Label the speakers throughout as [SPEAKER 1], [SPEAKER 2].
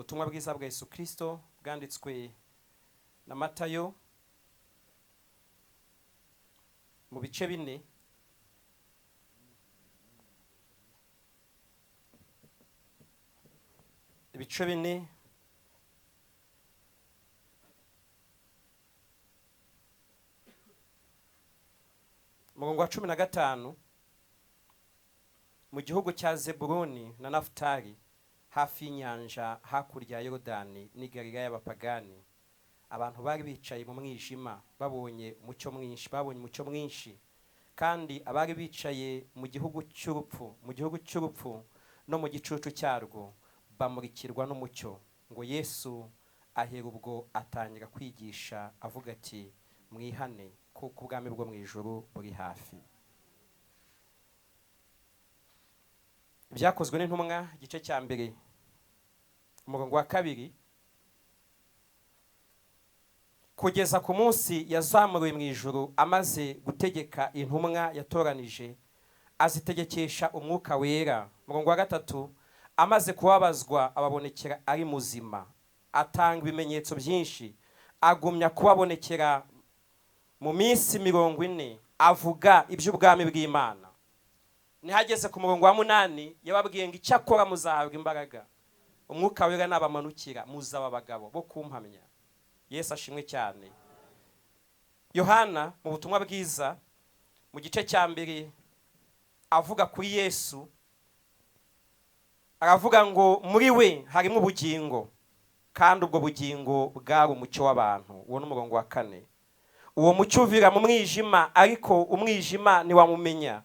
[SPEAKER 1] ubutumwa bwiza bwa Yesu Kristo bwanditswe na Matayo mu bice 4. Ibice 4 umurongo wa 15. Mu gihugu cya Zebuloni na Nafutali hafi y'inyanja hakurya ya Yorodani n'i Galilaya y'abapagani, abantu bari bicaye mu mwijima babonye umucyo mwinshi, kandi abari bicaye mu gihugu cy'urupfu no mu gicucu cyarwo bamurikirwa n'umucyo. Ngo Yesu ahera ubwo atangira kwigisha avuga ati, mwihane kuko ubwami bwo mu ijuru buri hafi. Ibyakozwe n'intumwa igice cya 1 umurongo wa 2. Kugeza ku munsi yazamuriwe mu ijuru amaze gutegeka intumwa yatoranije, azitegekesha umwuka wera. Umurongo wa 3. Amaze kubabazwa ababonekera ari muzima, atanga ibimenyetso byinshi, agumya kubabonekera mu minsi 40, avuga iby'ubwami bw'Imana. Nihageze ku murongo wa 8 yababwiye ngo icyakora muzahabwa imbaraga umwuka wera nabamanukira, muzaba abagabo bo kumpamya. Yesu ashimwe cyane. Yohana mu butumwa bwiza mu gice cya 2 avuga kuri Yesu, aravuga ngo muri we harimo ubugingo, kandi ubwo bugingo bwari umucyo w'abantu. Uwo ni umurongo wa 4. Uwo mucyo uvira mu mwijima, ariko umwijima ntiwamumenya.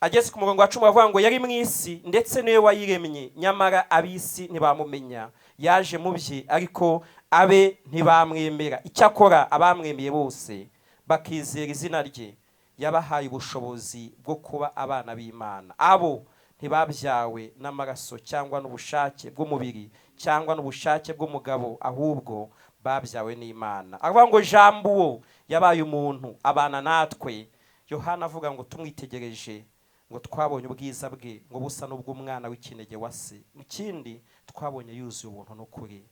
[SPEAKER 1] Ageze ku murongo wa 10 avuga ngo yari mu isi ndetse niwe wayiremye, nyamara ab'isi ntibamumenya. Yaje mu bye, ariko abe ntibamwemera. Icyakora abamwemeye bose bakizera izina rye, yabahaye ubushobozi bwo kuba abana b'Imana. Abo ntibabyawe n'amaraso cyangwa n'ubushake bw'umubiri cyangwa n'ubushake bw'umugabo, ahubwo babyawe n'Imana. Aravuga ngo jambo uwo yabaye umuntu abana natwe. Yohana avuga ngo tumwitegereje ngo twabonye ubwiza bwe ngo busa n'ubw'umwana w'ikinege wa se, ikindi twabonye yuzuye ubuntu n'ukuri.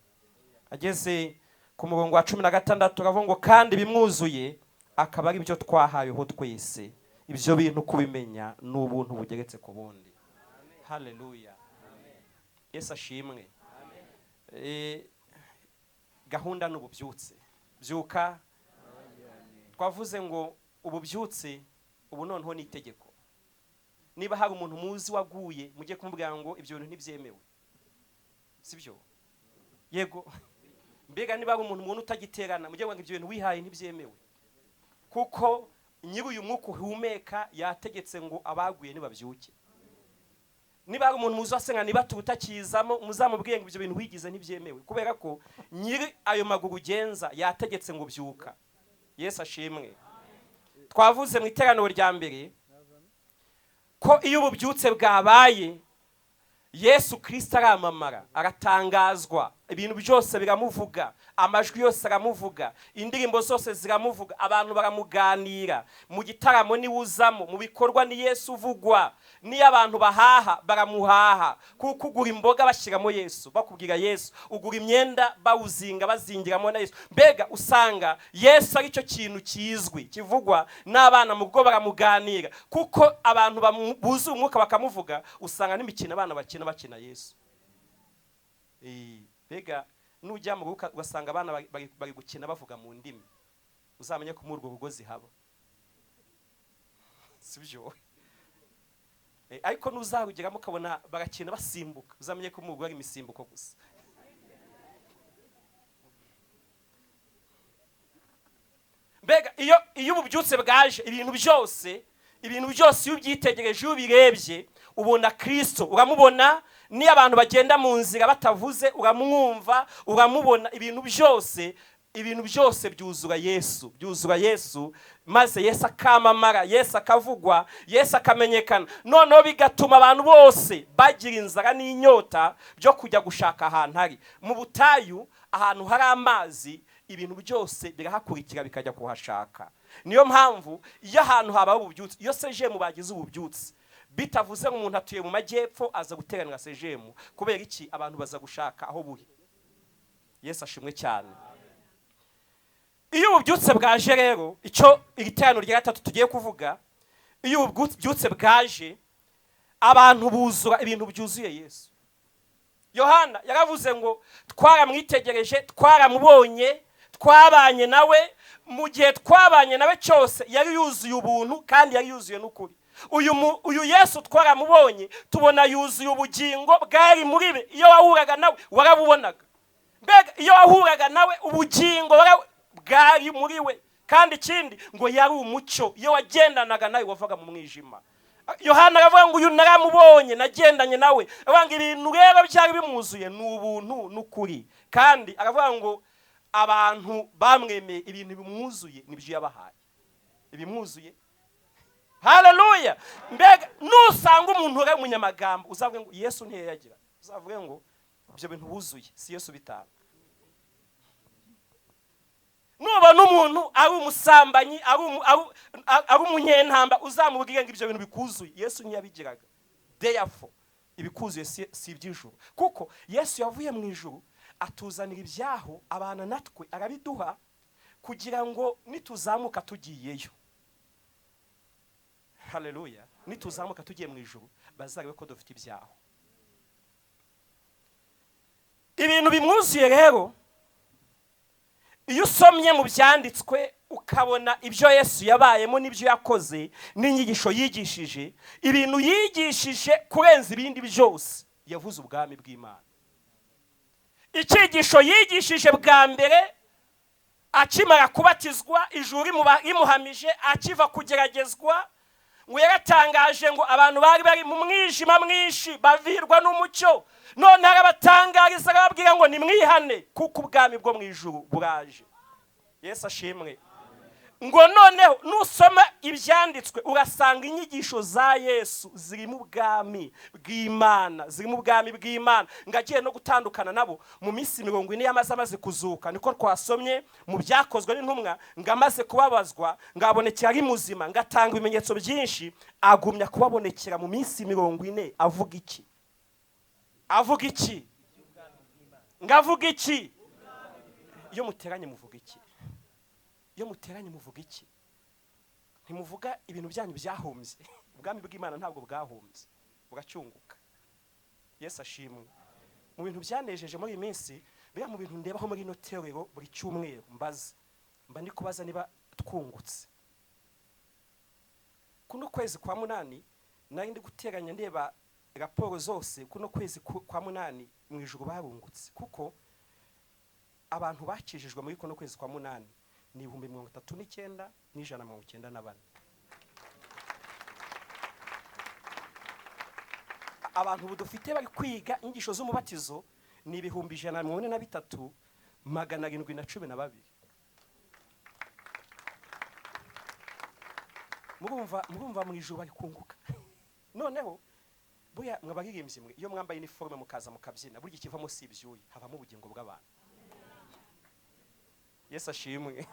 [SPEAKER 1] Ageze ku murongo wa 16 aravuga ngo kandi bimwuzuye akaba ari byo twahayeho twese. Ibyo bintu kubimenya ni ubuntu bugeretse ku bundi. Haleluya. Yesu ashimwe. Gahunda n'ububyutse. Byuka twavuze ngo ububyutse ubu noneho ni itegeko. Niba hari umuntu muzi waguye, mujye kumubwira ngo ibyo bintu ntibyemewe. Sibyo? Yego. Mbega niba hari umuntu utagiterana, mujye ngo ibyo bintu wihaye ntibyemewe. Kuko nyiri uyu mwuka uhumeka yategetse ngo abaguye nibabyuke. Niba hari umuntu muzi wasenga niba tutakizamo, muzamubwiye ngo ibyo bintu wigize ntibyemewe, kubera ko nyiri ayo maguru ugenza yategetse ngo byuka. Yesu ashimwe. Twavuze mu iteraniro rya mbere ko iyo ububyutse bwabaye Yesu Kristo aramamara, aratangazwa, ibintu byose biramuvuga, amajwi yose aramuvuga, indirimbo zose ziramuvuga, abantu baramuganira, mu gitaramo ni wuzamo, mu bikorwa ni Yesu uvugwa, ni abantu bahaha baramuhaha, kuko ugura imboga bashyiramo Yesu, bakubwira Yesu, ugura imyenda bawuzinga bazingiramo na Yesu. Mbega usanga Yesu ari cyo kintu kizwi kivugwa n'abana mu bwo baramuganira, kuko abantu buzu umwuka bakamuvuga, usanga n'imikino abana bakina Yesu. Mbega nujya mu ruka ugasanga abana bari gukina bavuga mu ndimi, uzamenye ko muri urwo rugo zihaba. Sibyo? Ariko nuzarugeramo ukabona barakina basimbuka, uzamenye ko muri urwo ari imisimbuko gusa. Mbega iyo ububyutse bwaje, ibintu byose iyo ubyitegereje ubirebye ubona Kristo, uramubona. Ni abantu bagenda mu nzira batavuze uramwumva, uramubona. Ibintu byose byuzura Yesu, maze Yesu akamamara, Yesu akavugwa, Yesu akamenyekana. Noneho bigatuma abantu bose bagira inzara n'inyota byo kujya gushaka ahantu hari. Mu butayu ahantu hari amazi, ibintu byose birahakurikira bikajya kuhashaka. Niyo mpamvu iyo ahantu habaye ububyutse, iyo seje mu bagize ububyutse, bitavuze ngo umuntu atuye mu majyepfo aza guteranira sejemu. Kubera iki? Abantu baza gushaka aho buri. Yesu ashimwe cyane. Iyo ububyutse bwaje rero, icyo iri teraniro rya gatatu tugiye kuvuga, iyo ububyutse bwaje, abantu buzura ibintu byuzuye Yesu. Yohana yaravuze ngo twaramwitegereje, twaramubonye, twabanye nawe, mu gihe twabanye nawe cyose yari yuzuye ubuntu kandi yari yuzuye n'ukuri. Uyu Yesu twaramubonye, tubona yuzuye ubugingo bwari muri be. Iyo wahuraga nawe warabubonaga. Mbega iyo wahuraga nawe ubugingo bwari muri we. Kandi ikindi ngo yari umucyo, iyo wagendanaga nawe wavaga mu mwijima. Yohana aravuga ngo uyu naramubonye, nagendanye nawe. Aravuga ibintu rero byari bimwuzuye ni ubuntu n'ukuri. Kandi aravuga ngo abantu bamwemeye ibintu bimwuzuye nibyo yabahaye. Ibimwuzuye. Haleluya. Mbega nusanga umuntu uri umunyamagambo uzavuga ngo Yesu ntiyagira. Uzavuga ngo ibyo bintu buzuye si Yesu bitanga. Nubona umuntu ari umusambanyi, ari umunyentamba, uzamubwira ngo ibyo bintu bikuzuye. Yesu ntiyabigiraga. Therefore ibikuzuye si iby'ijuru, kuko Yesu yavuye mu ijuru atuzanira ibyaho abana natwe arabiduha kugira ngo nituzamuka tugiyeyo. Haleluya. Nituzamuka tugiye mu ijuru bazarebe ko dufite ibyaho. Ibintu bimwuzuye rero, iyo usomye mu byanditswe ukabona ibyo Yesu yabayemo n'ibyo yakoze n'inyigisho yigishije, ibintu yigishije kurenza ibindi byose, yavuze ubwami bw'Imana. Icyigisho yigishije bwa mbere akimara kubatizwa, ijuru rimuhamije, akiva kugeragezwa, ngo yaratangaje ngo abantu bari mu mwijima mwinshi bavirwa n'umucyo. None arabatangariza arababwira ngo nimwihane kuko ubwami bwo mu ijuru buraje. Yesu ashimwe. Ngo noneho nusoma ibyanditswe urasanga inyigisho za Yesu ziri mu bwami bw'Imana, ziri mu bwami bw'Imana. Ngagiye no gutandukana nabo mu minsi 40 amaze kuzuka, niko twasomye mu byakozwe n'intumwa, ngamaze kubabazwa, ngabonekera ari muzima, ngatanga ibimenyetso byinshi, agumya kubabonekera mu minsi 40. Avuga iki? Avuga iki? Ngavuga iki? Iyo muteranye muvuga iki? Iyo muteranye muvuga iki? Ntimuvuga ibintu byanyu byahombye. Ubwami bw'Imana ntabwo bwahombye, buracyunguka. Yesu ashimwe. Mu bintu byanejeje muri iyi minsi, bira mu bintu ndebaho muri ino terero buri cyumweru mbaza, mba ndi kubaza niba twungutse. Kuno kwezi kwa munani nari ndi guteranya ndeba raporo zose, kuno kwezi kwa munani mu ijuru barungutse, kuko abantu bakijijwe muri kuno kwezi kwa munani ni 39,194. Abantu budufite bari kwiga inyigisho z'umubatizo ni 143,712. Murumva mu ijuru bari kunguka. Noneho buya mwabaririmbye mwe, iyo mwambaye uniforme mukaza mukabyina, burya ikivamo si ibyuya, havamo ubugingo bw'abantu. Yesu ashimwe.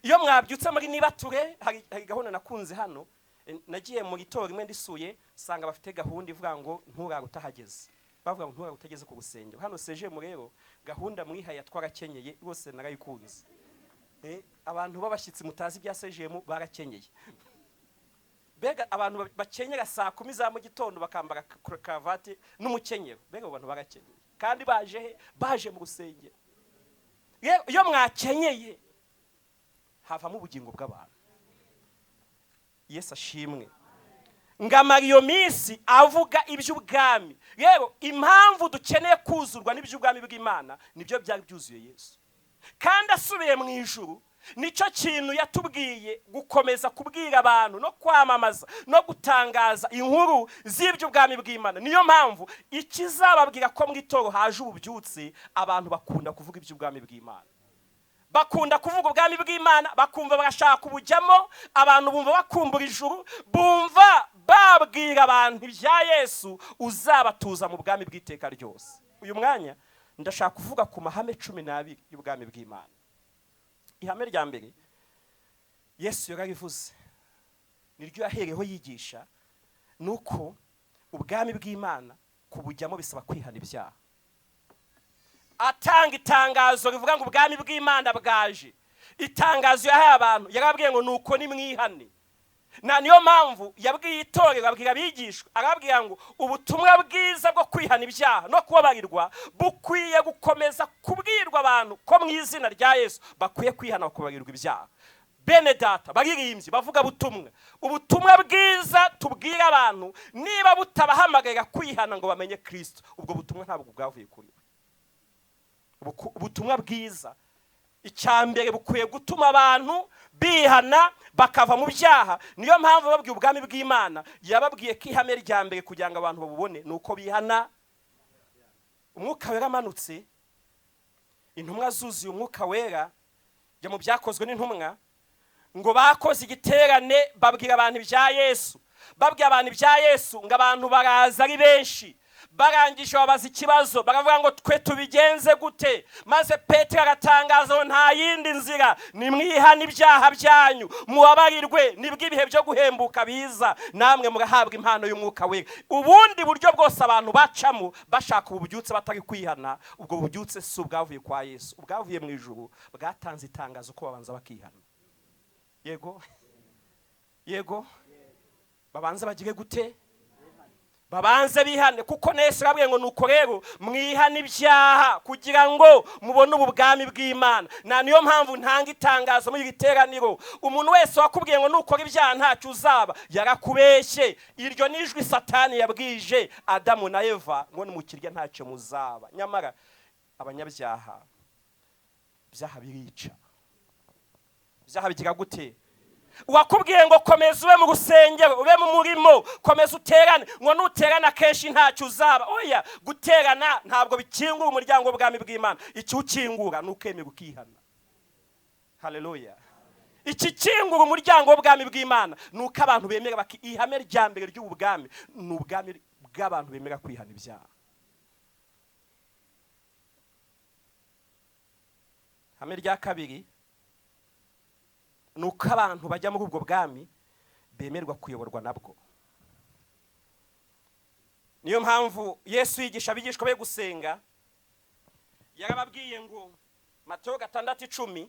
[SPEAKER 1] Iyo mwabyutse muri nibature, hari gahunda nakunze hano, nagiye mu gitoro rimwe ndisuye, sanga bafite gahunda ivuga ngo nturara utahageze. Bavuga ngo nturara utageze ku rusengero. Hano sejemu rero gahunda mwihaya twarakenyeye, bose narayikuze. Abantu babashyitsi mutazi bya sejemu barakenyeye. Bega abantu bakenyera saa 10 za mu gitondo bakambara karavati n'umukenyero. Bega abantu barakenyeye. Kandi baje mu rusengero. Iyo mwakenyeye havamo ubugingo bw'abantu. Yesu ashimwe. Ngamara iyo minsi avuga iby'ubwami. Rero impamvu dukeneye kuzurwa n'iby'ubwami bw'Imana nibyo byari byuzuye Yesu. Kandi asubiye mu ijuru, nicyo kintu yatubwiye gukomeza kubwira abantu no kwamamaza no gutangaza inkuru z'iby'ubwami bw'Imana. Niyo mpamvu ikizababwira ko mu itoro haje ububyutse, abantu bakunda kuvuga iby'ubwami bw'Imana. Bakunda kuvuga ubwami bw'Imana, bakumva bagashaka kubujyamo, abantu bumva bakumbura ijuru, bumva babwira abantu ibya Yesu uzabatuza mu bwami bw'iteka ryose. Uyu mwanya ndashaka kuvuga ku mahame 12 y'ubwami bw'Imana. Ihame rya mbere Yesu yararivuze, niryo yahereho yigisha, nuko ubwami bw'Imana kubujyamo bisaba kwihana ibyaha. Atanga itangazo rivuga ngo ubwami bw'Imana bwaje. Itangazo yahaye abantu yarabwiye ngo nuko ni mwihane. Na niyo mpamvu yabwiye itorero abwira abigishwa arabwira ngo ubutumwa bwiza bwo kwihana ibyaha no kubabarirwa bukwiye gukomeza kubwirwa abantu ko mu izina rya Yesu bakwiye kwihana bakubarirwa ibyaha. Bene data baririmbyi bavuga ubutumwa bwiza tubwira abantu niba butabahamagarira kwihana ngo bamenye Kristo, ubwo butumwa ntabwo bwavuye kuri we. Ubutumwa bwiza icyambere bukwiye gutuma abantu bihana bakava mu byaha. Niyo mpamvu babwiye ubwami bw'Imana yababwiye ko ihame rya mbere kugira ngo abantu babubone nuko bihana. Umwuka wera amanutse, intumwa zuzuye umwuka wera ya mu byakozwe n'intumwa ngo bakoze igiterane babwira abantu ibya Yesu. Babwiye abantu ibya Yesu ngo abantu baraza ari benshi. Barangije babaza ikibazo baravuga ngo twe tubigenze gute? Maze Petero aratangaza ngo nta yindi nzira, ni mwihana ibyaha byanyu mubabarirwe nibwo ibihe byo guhembuka biza namwe murahabwa impano y'umwuka wera. Ubundi buryo bwose abantu bacamo bashaka ububyutse batari kwihana, ubwo bubyutse si ubwavuye kwa Yesu, ubwavuye mu ijuru bwatanze itangazo ko babanza bakihana. Yego babanza bagire gute? Babanze bihane, kuko Yesu yabwiye ngo nuko rero mwihana ibyaha kugira ngo mubone ubwami bw'Imana. Na niyo mpamvu ntanga itangazo muri giteraniro, umuntu wese wakubwiye ngo nukora ibyaha ntacyo uzaba yarakubeshye. Iryo nijwi Satani yabwije Adamu na Eva ngo nimukirya ntacyo muzaba. Nyamara abanyabyaha byaha birica. Byaha bigira gute? Wakubwiye ngo komeza ube mu rusengero, ube mu murimo, komeza uterane, ngo nuterana kenshi ntacyo uzaba. Oya, guterana ntabwo bikingura umuryango w'ubwami bw'Imana. Icyo ukingura nukemera ukihana. Haleluya. Iki kingura umuryango w'ubwami bw'Imana nuko abantu bemera baki ihame rya mbere ry'ubwami n'ubwami bw'abantu bemera kwihana ibyaha. Hame rya kabiri nuko abantu bajya muri ubwo bwami bemerwa kuyoborwa nabwo. Niyo mpamvu Yesu yigisha abigishwa be gusenga, yarababwiye ngo Mateyo 6:10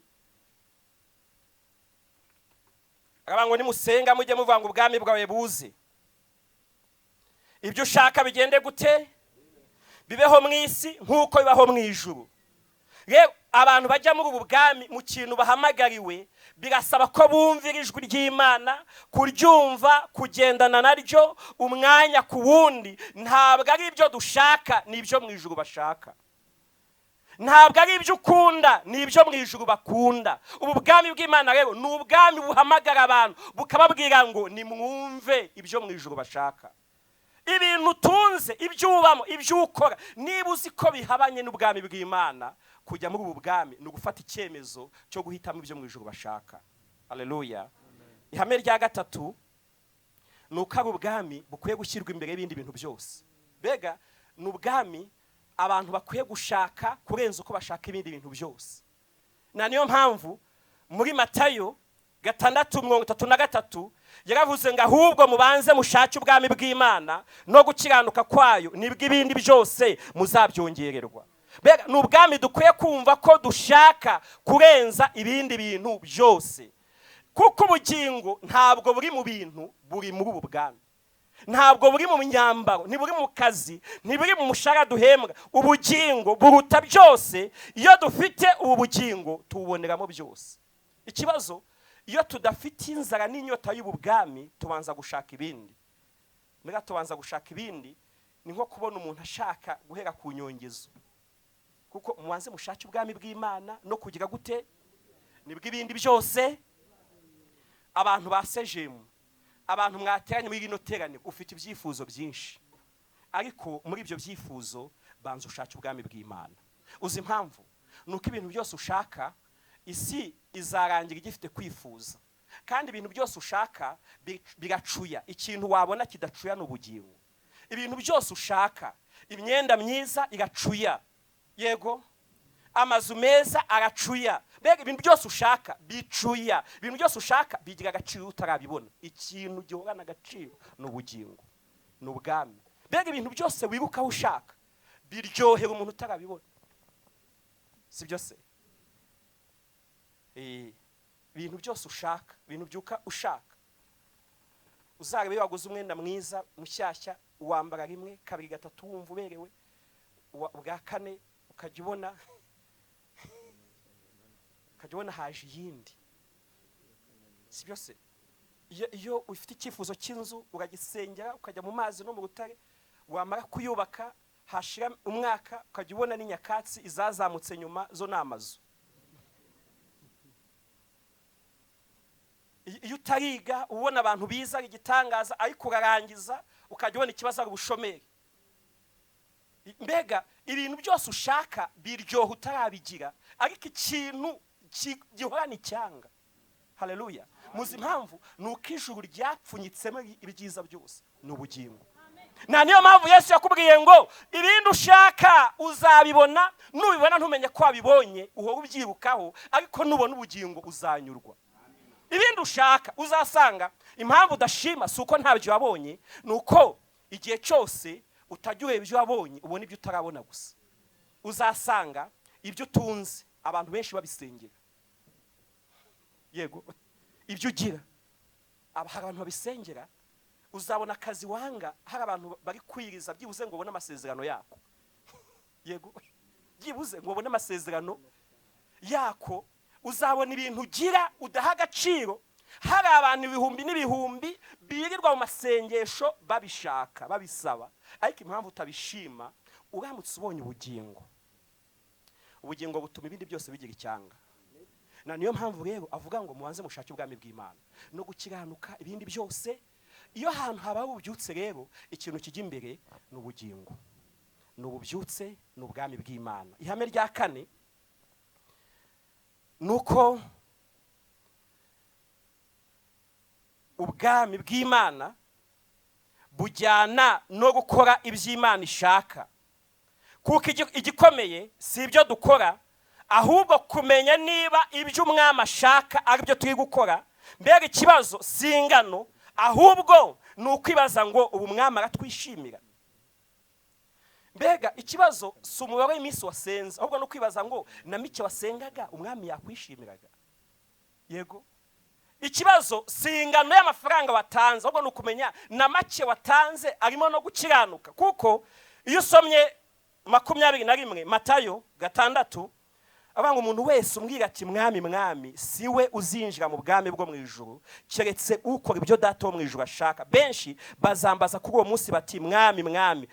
[SPEAKER 1] aravuga ngo nimusenga mujye muvuga ngo ubwami bwawe buze, ibyo ushaka bigende gute? Bibeho mu isi nk'uko bibaho mu ijuru. Rero abantu bajya muri ubu bwami mu kintu bahamagariwe birasaba ko bumvira ijwi ry'Imana, kuryumva, kugendana naryo umwanya ku wundi. Ntabwo ari ibyo dushaka, ni ibyo mu ijuru bashaka. Ntabwo ari ibyo ukunda, ni ibyo mu ijuru bakunda. Ubu bwami bw'Imana rero ni ubwami buhamagara abantu bukababwira ngo nimwumve ibyo mu ijuru bashaka. Ibintu utunze, ibyo ubamo, ibyo ukora, niba uzi ko bihabanye n'ubwami bw'Imana, kujya muri ubu bwami ni ugufata icyemezo cyo guhitamo ibyo mu ijuru bashaka. Haleluya. Ihame rya gatatu nuko ari ubwami bukwiye gushyirwa imbere y'ibindi bintu byose. Bega ni ubwami abantu bakwiye gushaka kurenza uko bashaka ibindi bintu byose. Na niyo mpamvu muri Matayo 6:33 yaravuze ngo ahubwo mubanze mushake ubwami bw'Imana no gukiranuka kwayo, nibwo ibindi byose muzabyongererwa. Bega ni ubwami dukwiye kumva ko dushaka kurenza ibindi bintu byose, kuko ubugingo ntabwo buri mu bintu, buri muri ubu bwami. Ntabwo buri mu myambaro, ntiburi mu kazi, ntiburi mu mushahara duhembwa. Ubugingo buruta byose. Iyo dufite ubu bugingo tububoneramo byose. Ikibazo iyo tudafite inzara n'inyota y'ubu bwami tubanza gushaka ibindi. Mbega tubanza gushaka ibindi ni nko kubona umuntu ashaka guhera ku nyongezo. Kuko mubanze mushake ubwami bw'Imana no kugira gute? Nibwo ibindi byose. Abantu basejemu, abantu mwateranye muri rino terane, ufite ibyifuzo byinshi, ariko muri ibyo byifuzo banza ushake ubwami bw'Imana. Uzi impamvu? Nuko ibintu byose ushaka isi izarangira igifite kwifuza, kandi ibintu byose ushaka biracuya. Ikintu wabona kidacuya n'ubugingo. Ibintu byose ushaka, imyenda myiza iracuya, yego, amazu meza aracuya. Bega ibintu byose ushaka bicuya. Ibintu byose ushaka bigira agaciro utarabibona. Ikintu gihorana agaciro n'ubugingo. n'ubwami. Mbega ibintu byose wibuka aho ushaka biryohera umuntu utarabibona, si byose? Ibintu byose ushaka, ibintu byuka ushaka, uzarebe waguze umwenda mwiza mushyashya, wambara rimwe kabiri gatatu wumva uberewe, bwa kane ukajya ubona haje yindi, si byose? Iyo ufite icyifuzo cy'inzu uragisengera, ukajya mu mazi no mu rutare, wamara kuyubaka hashira umwaka ukajya ubona n'inyakatsi izazamutse nyuma zo n'amazu. Iyo utariga ubona abantu biza igitangaza, ariko urarangiza ukajya ubona ikibazo ari ubushomeri. Mbega ibintu byose ushaka biryoha utarabigira, ariko ikintu gihorana icyanga. Haleluya. Muzi impamvu? Nuko ijuru ryapfunyitsemo ibyiza byose n'ubugingo. Na niyo mpamvu Yesu yakubwiye ngo ibintu ushaka uzabibona, nubibona ntumenye ko wabibonye uhora ubyibukaho, ariko nubona ubugingo uzanyurwa. Ibintu ushaka uzasanga impamvu udashima si uko ntabyo wabonye, nuko igihe cyose utajya ureba ibyo wabonye ubona ibyo utarabona gusa. Uzasanga ibyo utunze abantu benshi babisengera, yego ibyo ugira hari abantu babisengera. Uzabona akazi wanga hari abantu bari kwiriza byibuze ngo ubone amasezerano yako, yego byibuze ngo ubone amasezerano yako. Uzabona ibintu ugira udaha agaciro, hari abantu ibihumbi n'ibihumbi birirwa mu masengesho babishaka babisaba, ariko impamvu utabishima uramutse ubonye ubugingo butuma ibindi byose bigira icyanga. Na niyo mpamvu rero avuga ngo mubanze mushake ubwami bw'Imana no gukiranuka, ibindi byose. Iyo ahantu haba ububyutse rero, ikintu kijya imbere ni ubugingo, ni ububyutse, ni ubwami bw'Imana. Ihame rya kane nuko ubwami bw'Imana bujyana no gukora iby'Imana ishaka, kuko igikomeye si ibyo dukora, ahubwo kumenya niba ibyo umwami ashaka ari byo turi gukora. Mbega ikibazo si ingano, ahubwo ni ukwibaza ngo ubu umwami aratwishimira. Mbega ikibazo si umubare w'iminsi wasenze, ahubwo no kwibaza ngo na mike wasengaga umwami yakwishimiraga, yego. Ikibazo si ingano y'amafaranga watanze, ahubwo ni ukumenya na make watanze arimo no gukiranuka. Kuko iyo usomye 21 Matayo 6, abanga umuntu wese umbwira ati mwami mwami, siwe uzinjira mu bwami bwo mu ijuru keretse ukora ibyo data wo mu ijuru ashaka. Benshi bazambaza kuri uwo munsi bati mwami mwami,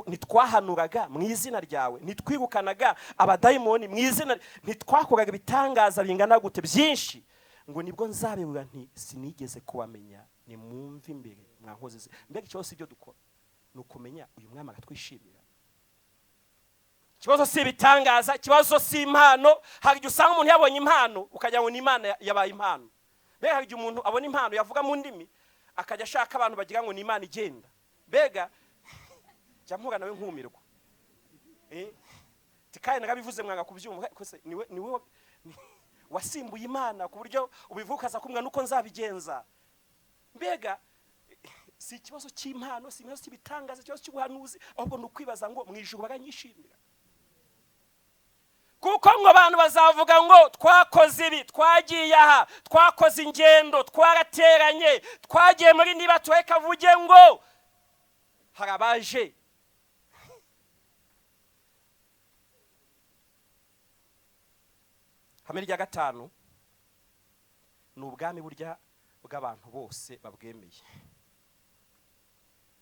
[SPEAKER 1] nitwahanuraga mu izina ryawe, nitwirukanaga abadayimoni mu izina, nitwakoraga ibitangaza bingana gute byinshi, ngo nibwo nzabibura nti sinigeze kubamenya, nimwumve imbere mwankoze ze. Mbega cyose ibyo dukora ni ukumenya uyu mwami agatwishimira. Kibazo si ibitangaza, kibazo si impano. Hari igihe usanga umuntu yabonye impano ukajya ngo ni Imana yabaye impano. Mbega hari igihe umuntu abona impano yavuga mu ndimi akajya ashaka abantu bagira ngo ni Imana igenda. Mbega jya mpura nawe nkumirwa, tikaye nagabivuze mwanga kubyumva, niwe wasimbuye Imana ku buryo ubivukaza kumwe nuko nzabigenza. Mbega si ikibazo cy'impano, si ikibazo cy'ibitangaza, ikibazo cy'ubuhanuzi, ahubwo ni ukwibaza ngo mu ijuru baranyishimira. Kuko ngo abantu bazavuga ngo twakoze ibi, twagiye aha, twakoze ingendo, twarateranye, twagiye muri niba tureka vuge ngo harabaje. Hame rya gatanu ni ubwami burya bw'abantu bose babwemeye,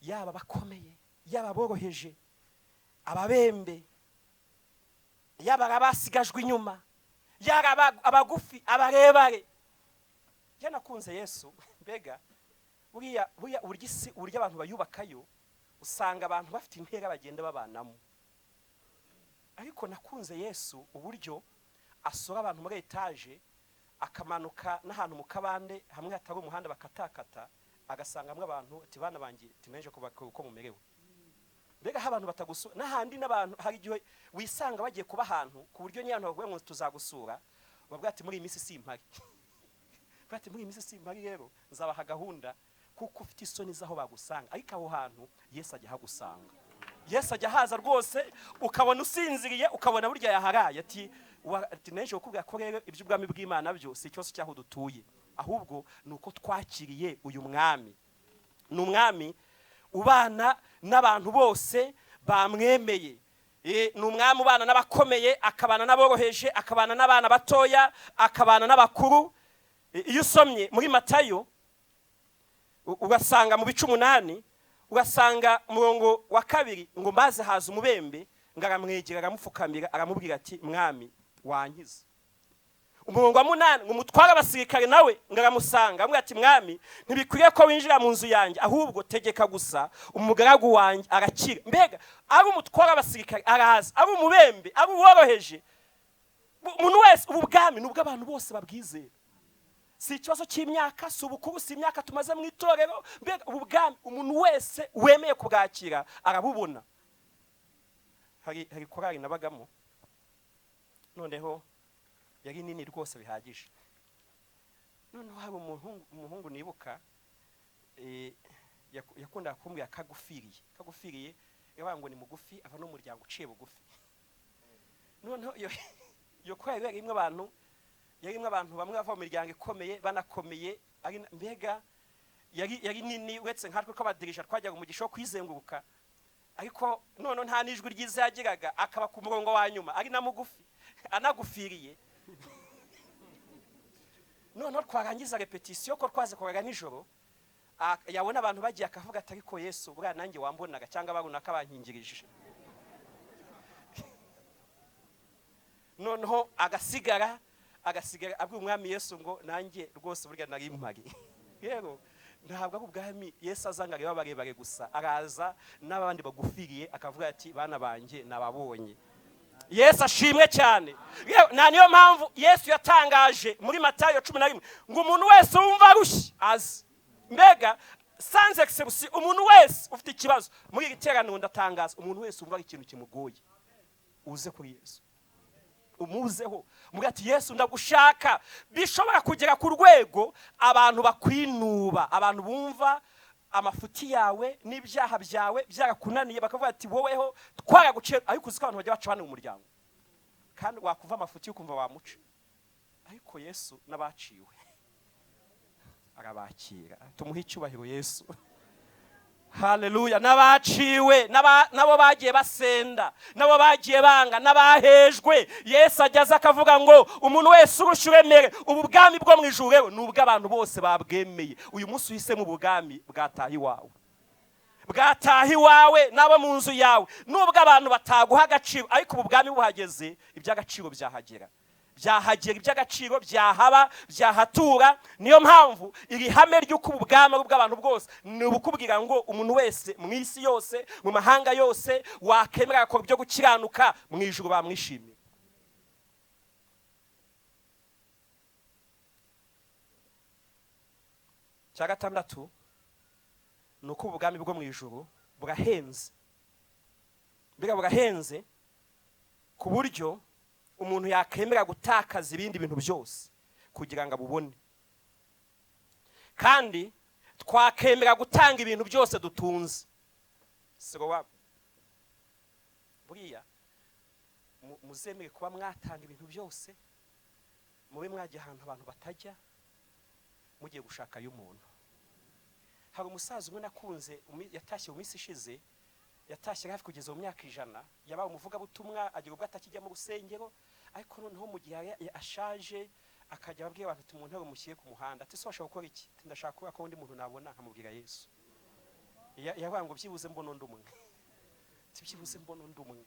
[SPEAKER 1] yaba bakomeye, yaba boroheje, ababembe, yaba abasigajwe inyuma, yaba abagufi, abarebare. Nakunze Yesu. Mbega buriya uburyo abantu bayubakayo usanga abantu bafite intera bagenda babanamo, ariko nakunze Yesu uburyo asora abantu muri etaje, akamanuka n'ahantu mu kabande hamwe hatari umuhanda bakatakata, agasangamwe abantu ati bana bangiye timeje kubaka uko mumerewe. Mbega abantu batagusura n'ahandi n'abantu hari igihe wisanga bagiye kuba ahantu ku buryo nyantu bavuga ngo tuzagusura, babwira ati muri iyi minsi simpari. Bati muri iyi minsi simpari rero nzabaha gahunda kuko ufite isoni zaho bagusanga, ariko aho hantu Yesu ajya hagusanga. Yesu ajya haza rwose, ukabona usinziriye, ukabona burya yaharaye ati neje kukubwira ko rero iby'ubwami bw'Imana byo si ikibazo cyaho dutuye, ahubwo nuko twakiriye uyu mwami. Ni umwami ubana n'abantu bose bamwemeye. Ni umwami ubana n'abakomeye, akabana n'aboroheje, akabana n'abana batoya, akabana n'abakuru. Iyo usomye muri Matayo ugasanga mu bice 8, ugasanga umurongo wa 2 ngo maze haza umubembe, ngaramwegera aramupfukamira aramubwira ati mwami wankiza. Umurongo wa 8 ngo umutwara abasirikare nawe ngaramusanga amwe ati mwami ntibikwiye ko winjira mu nzu yanjye, ahubwo tegeka gusa umugaragu wanjye arakira. Mbega ari umutwara abasirikare araza, ari umubembe, ari uworoheje, umuntu wese. Ubu bwami nubwo abantu bose babwizera, si ikibazo cy'imyaka, si ubukuru, si imyaka tumaze mu itorero. Mbega ubu bwami umuntu wese wemeye kubwakira arabubona. Hari korali nabagamo, noneho yari nini rwose bihagije. Noneho hari umuhungu nibuka yakunda kumbwira kagufiriye yabaye ngo ni mugufi, ava no muryango uciye bugufi. Noneho yo korali yarimwe abantu bamwe bava mu miryango ikomeye banakomeye, mbega yari nini uretse nkatwe ko abadirija twajyaga umugisha wo kwizenguruka, ariko none nta nijwi ryiza yagiraga, akaba ku murongo wa nyuma ari na mugufi anagufiriye. Noneho twarangiza repetition ko twaze koraga nijoro, yabona abantu bagiye akavuga ati ariko Yesu bwa nanjye wambonaga cyangwa barunaka bankingirije. Noneho agasigara abwi umwami Yesu ngo nanjye rwose burya nari impari. Yego ntabwo ari ubwami Yesu azanga reba barebare gusa, araza n'abandi bagufiriye akavuga ati bana banjye nababonye. Yesu ashimwe cyane. Na niyo mpamvu Yesu yatangaje muri Matayo 11 ngo umuntu wese wumva arushye azi. Mbega sans exception, umuntu wese ufite ikibazo muri igiterano ndatangaza, umuntu wese umva ikintu kimugoye uze kuri Yesu, umuzeho mugira ati Yesu ndagushaka. Bishobora kugera ku rwego abantu bakwinuba, abantu bumva amafuti yawe n'ibyaha byawe byarakunaniye, bakavuga ati woweho twaragucira. Ariko uziko abantu bajya bacana mu muryango, kandi wakuva amafuti ukumva wamuca. Ariko Yesu nabaciwe arabakira, tumuhe icyubahiro Yesu. Haleluya. Nabaciwe nabo bagiye basenda, nabo bagiye banga, nabahejwe, Yesu ajyaza akavuga ngo umuntu wese urushuremere ubu bwami bwo mu ijuru rero nubwo abantu bose babwemeye. Uyu munsi uhise mu bwami bwatahi wawe nabo mu nzu yawe, nubwo abantu bataguha agaciro, ariko ubu bwami buhageze iby'agaciro byahagera iby'agaciro byahaba byahatura. Niyo mpamvu iri hame ry'uko ubwami bw'abantu bwose ni ubukubwira ngo umuntu wese mu isi yose, mu mahanga yose, wakemera akora byo gukiranuka, mu ijuru bamwishimiye. Cya gatandatu nuko ubwami bwo mu ijuru burahenze. Mbega burahenze ku buryo umuntu yakemera gutakaza ibindi bintu byose kugira ngo abubone, kandi twakemera gutanga ibintu byose dutunze. Siro wabo buriya muzemere kuba mwatanga ibintu byose, mube mwagiye ahantu abantu batajya, mugiye gushaka y'umuntu. Hari umusaza umwe nakunze yatashye mu minsi ishize, yatashye hafi kugeza mu myaka 100, yabaye umuvuga butumwa, agira ubwo atakijya mu rusengero, ariko noneho mu gihe ashaje akajya ababwira abantu ati umuntu mushyire ku muhanda, ati so washaka gukora iki? Ndashaka kuba ko undi muntu nabona nkamubwira Yesu. Yavuga ngo byibuze mbona undi umwe, ati byibuze mbona undi umwe.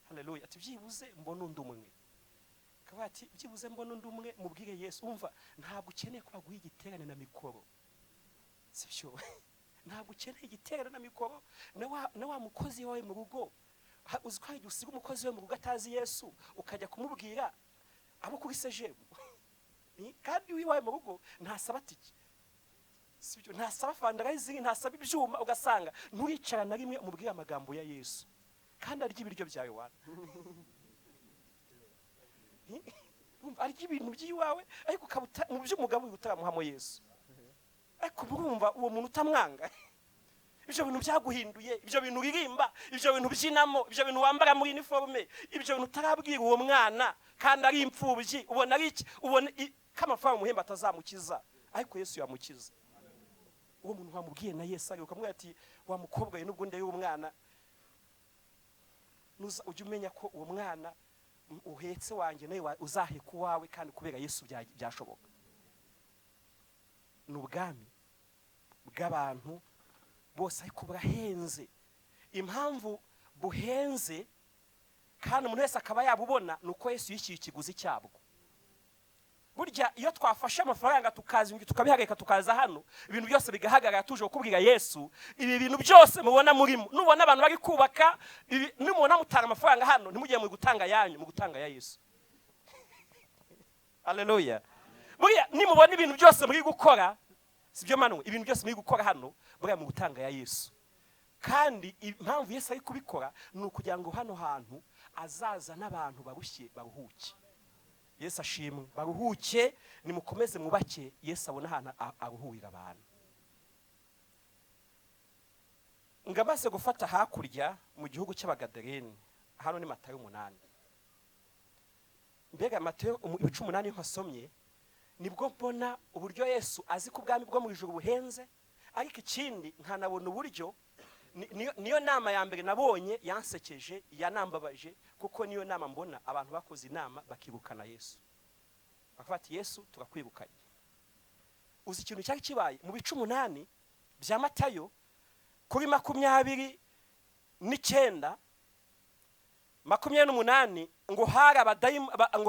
[SPEAKER 1] Haleluya. Ati byibuze mbona undi umwe, akavuga ati byibuze mbona undi umwe mubwire Yesu. Umva, ntabwo ukeneye kuba guha igiterane na mikoro, sibyo? Ntabwo ukeneye igiterane na mikoro. Na wa mukozi wawe mu rugo, uzikwaye usiga umukozi we mu rugo atazi Yesu, ukajya kumubwira abo kuri sejemu, kandi wiwaye mu rugo ntasaba tiki, sibyo? Ntasaba fundraising, ntasaba ibyuma, ugasanga nturicara na rimwe umubwira amagambo ya Yesu, kandi arya ibiryo byawe wana. Arya ibintu by'iwawe, ariko mu by'umugabo utaramuhamo Yesu. ariko murumva uwo muntu utamwanga ibyo bintu byaguhinduye, ibyo bintu uririmba, ibyo bintu byinamo, ibyo bintu wambara muri uniforme, ibyo bintu utarabwira uwo mwana kandi ari imfubyi, ubona ari iki, ubona kamafaranga umuhemba atazamukiza, ariko Yesu yamukiza. Uwo muntu wamubwiye na Yesu ari ukamubwira ati wa mukobwa we n'ubwo ndeye umwana ujye umenya ko uwo mwana uhetse wanjye nawe uzaheka uwawe, kandi kubera Yesu byashoboka. Ni ubwami bw'abantu bose ariko burahenze. Impamvu buhenze kandi umuntu wese akaba yabubona nuko Yesu yishyuye ikiguzi cyabwo. Burya iyo twafashe amafaranga tukabihagarika tukaza hano, ibintu byose bigahagarara tuje kubwira Yesu, ibi bintu byose mubona murimo, nubona abantu bari kubaka, nimubona mutanga amafaranga hano ntimugiye mu gutanga yanyu, mu gutanga ya Yesu. Haleluya. Burya nimubona ibintu byose muri gukora, sibyo manu, ibintu byose muri gukora hano burya mu gutanga ya Yesu. Kandi impamvu Yesu ari kubikora ni ukugira ngo hano hantu azaza n'abantu barushye baruhuke. Yesu ashimwe, baruhuke, nimukomeze mwubake, Yesu abona ahantu aruhurira abantu. Ngamaze gufata hakurya mu gihugu cy'Abagadareni, hano ni Matayo 8. Mbega Matayo 8 nkasomye, nibwo mbona uburyo Yesu azi ko ubwami bwo mu ijuru buhenze, ariko ikindi nkanabona uburyo niyo nama ya mbere nabonye yansekeje, yanambabaje, kuko niyo nama mbona abantu bakoze inama bakirukana Yesu. Bakafata Yesu turakwirukanye. Uzi ikintu cyari kibaye mu bice 8 bya Matayo kuri 29 28 ngo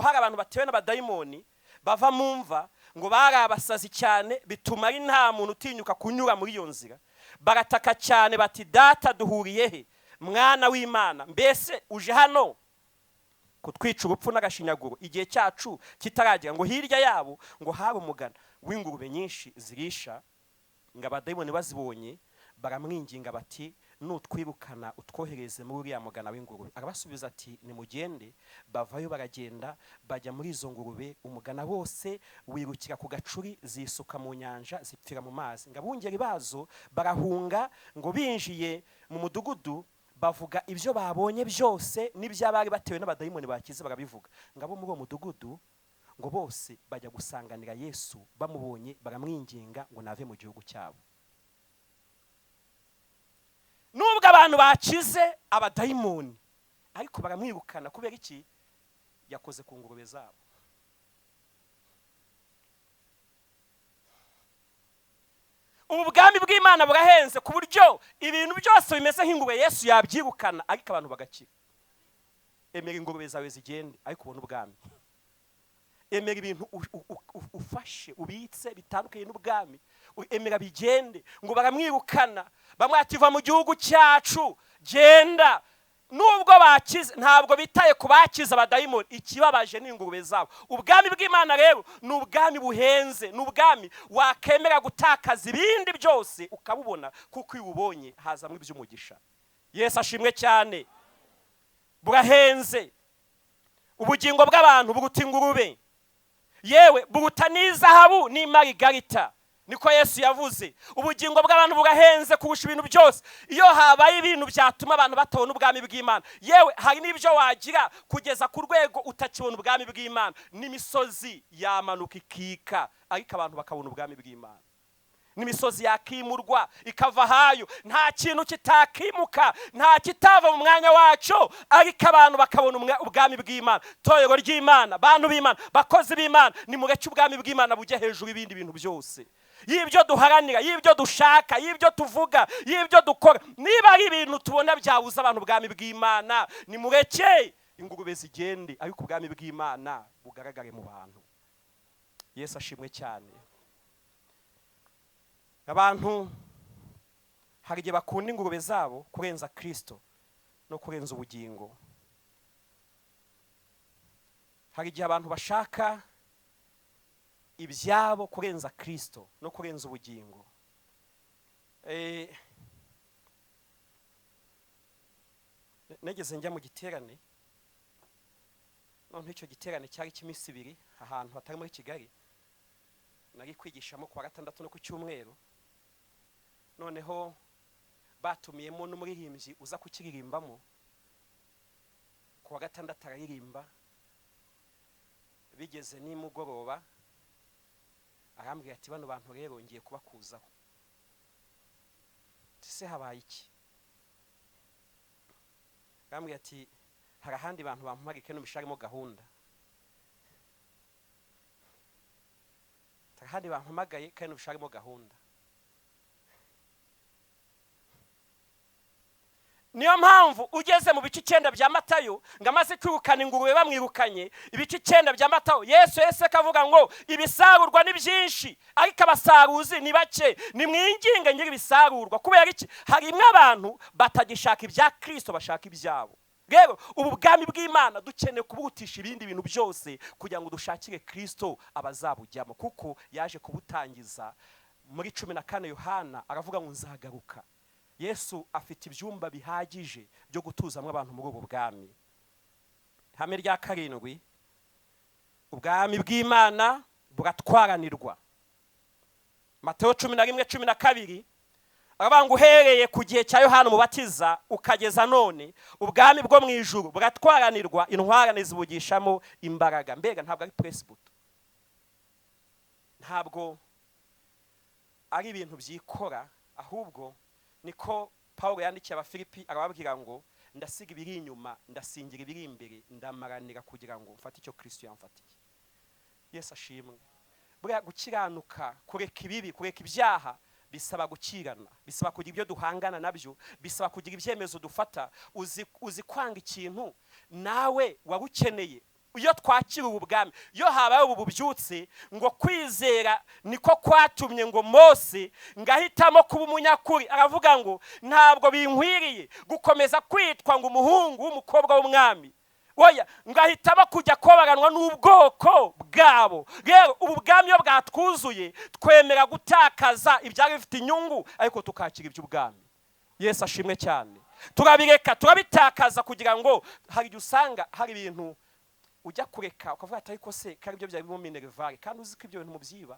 [SPEAKER 1] hari abantu batewe n'abadayimoni bava mu mva, ngo bari abasazi cyane bituma ari nta muntu utinyuka kunyura muri iyo nzira. Barataka cyane bati, data duhuriye he, mwana w'Imana? Mbese uje hano kutwica urupfu n'agashinyaguro igihe cyacu kitaragera? Ngo hirya yabo ngo hari umugana w'ingurube nyinshi zirisha, ngo abadayimoni bazibonye baramwinginga bati, nutwirukana utwohereze muri uriya mugana w'ingurube. Arabasubiza ati, nimugende. Bavayo baragenda bajya muri izo ngurube, umugana wose wirukira ku gacuri, zisuka mu nyanja zipfira mu mazi. Ngo abungeri bazo barahunga, ngo binjiye mu mudugudu bavuga ibyo babonye byose n'ibyabari batewe n'abadayimoni bakize barabivuga. Ngo abo muri uwo mudugudu ngo bose bajya gusanganira Yesu, bamubonye baramwinginga ngo nave mu gihugu cyabo. Nubwo abantu bakize abadayimoni, ariko baramwirukana kubera iki? Yakoze ku ngurube zabo. Ubwami bw'Imana burahenze ku buryo ibintu byose bimeze nk'ingurube Yesu yabyirukana, ariko abantu bagakira. Emera ingurube zawe zigende, ariko ubona ubwami. Emera ibintu ufashe ubitse bitandukanye n'ubwami, emera bigende. Ngo baramwirukana, bamwativa mu gihugu cyacu, genda. Nubwo bakize ntabwo bitaye ku bakize abadayimoni, ikibabaje ni ingurube zabo. Ubwami bw'Imana rero ni ubwami buhenze, ni ubwami wakemera gutakaza ibindi byose ukabubona, kuko iyo ubonye hazamwe iby'umugisha. Yesu ashimwe cyane. Burahenze. Ubugingo bw'abantu buruta ingurube, yewe buruta n'izahabu n'imarigarita, niko Yesu yavuze. Ubugingo bw'abantu burahenze kurusha ibintu byose. Iyo habaye ibintu byatuma abantu batabona ubwami bw'Imana, yewe hari n'ibyo wagira kugeza ku rwego utakibona ubwami bw'Imana, n'imisozi yamanuka ikika, ariko abantu bakabona ubwami bw'Imana. N'imisozi yakimurwa ikava hayo, nta kintu kitakimuka, nta kitava mu mwanya wacu, ariko abantu bakabona ubwami bw'Imana. Torero ry'Imana, bantu b'Imana, bakozi b'Imana, nimureke ubwami bw'Imana bujye hejuru ibindi bintu byose, y'ibyo duharanira, y'ibyo dushaka, y'ibyo tuvuga, y'ibyo dukora. Niba ari ibintu tubona byabuza abantu ubwami bw'Imana, nimureke ingurube zigende, ariko ubwami bw'Imana bugaragare mu bantu. Yesu ashimwe cyane. Abantu hari igihe bakunda ingurube zabo kurenza Kristo no kurenza ubugingo. Hari igihe abantu bashaka ibyabo kurenza Kristo no kurenza ubugingo. Negeze njya mu giterane, none icyo giterane cyari cy'iminsi 2 ahantu hatari muri Kigali. nari kwigishamo ku wa gatandatu no ku cyumweru, noneho batumiyemo n'umuririmbyi uza kukiririmbamo. Ku wa gatandatu araririmba, bigeze nimugoroba arambwira ati bano bantu rero ngiye kubakuzaho. Se habaye iki? Arambwira ati hari ahandi bantu bampamagike n'ubisharimo gahunda. Hari bampamagaye kandi n'ubisharimo gahunda. Niyo mpamvu ugeze mu bice 9 bya Matayo ngamaze kwirukana ingurube bamwirukanye, ibice 9 bya Matayo Yesu akavuga ngo ibisarurwa ni byinshi ariko abasaruzi ni bake, ni mwinginge ngira ibisarurwa. Kubera iki? Harimo abantu batagishaka ibya Kristo, bashaka ibyabo. Rero ubu bwami bw'Imana dukeneye kubutisha ibindi bintu byose kugira ngo dushakire Kristo abazabujyamo, kuko yaje kubutangiza. Muri 14 Yohana aravuga ngo nzagaruka. Yesu afite ibyumba bihagije byo gutuzamwe abantu muri ubu bwami. Ihame rya 7, ubwami bw'Imana buratwaranirwa. Matayo 11:12 aravuga ngo uhereye ku gihe cya Yohana Umubatiza ukageza none ubwami bwo mu ijuru buratwaranirwa, intwarane zibugishamo imbaraga. Mbega ntabwo ari presbyter, ntabwo ari ibintu byikora, ahubwo niko Paulo yandikiye Abafilipi arababwira ngo ndasiga ibiri inyuma ndasingira ibiri imbere, ndamaranira kugira ngo mfate icyo Kristo yamfatiye. Yesu ashimwe. Buriya gukiranuka, kureka ibibi, kureka ibyaha bisaba gukirana, bisaba kugira ibyo duhangana nabyo, bisaba kugira ibyemezo dufata. Uzi kwanga ikintu nawe wabukeneye. Iyo twakira ubu bwami, iyo habaye ubu bubyutse, ngo kwizera niko kwatumye ngo Mose ngahitamo kuba umunyakuri. Aravuga ngo ntabwo binkwiriye gukomeza kwitwa ngo umuhungu w'umukobwa w'umwami, oya ngahitamo kujya kobaranwa n'ubwoko bwabo. Rero ubu bwami iyo bwatwuzuye twemera gutakaza ibyari bifite inyungu ariko tukakira iby'ubwami. Yesu ashimwe cyane. Turabireka, turabitakaza kugira ngo hari igihe usanga hari ibintu ujya kureka ukavuga ati ariko se kandi ibyo byari mu minervare, kandi uzi ko ibyo bintu mubyiba,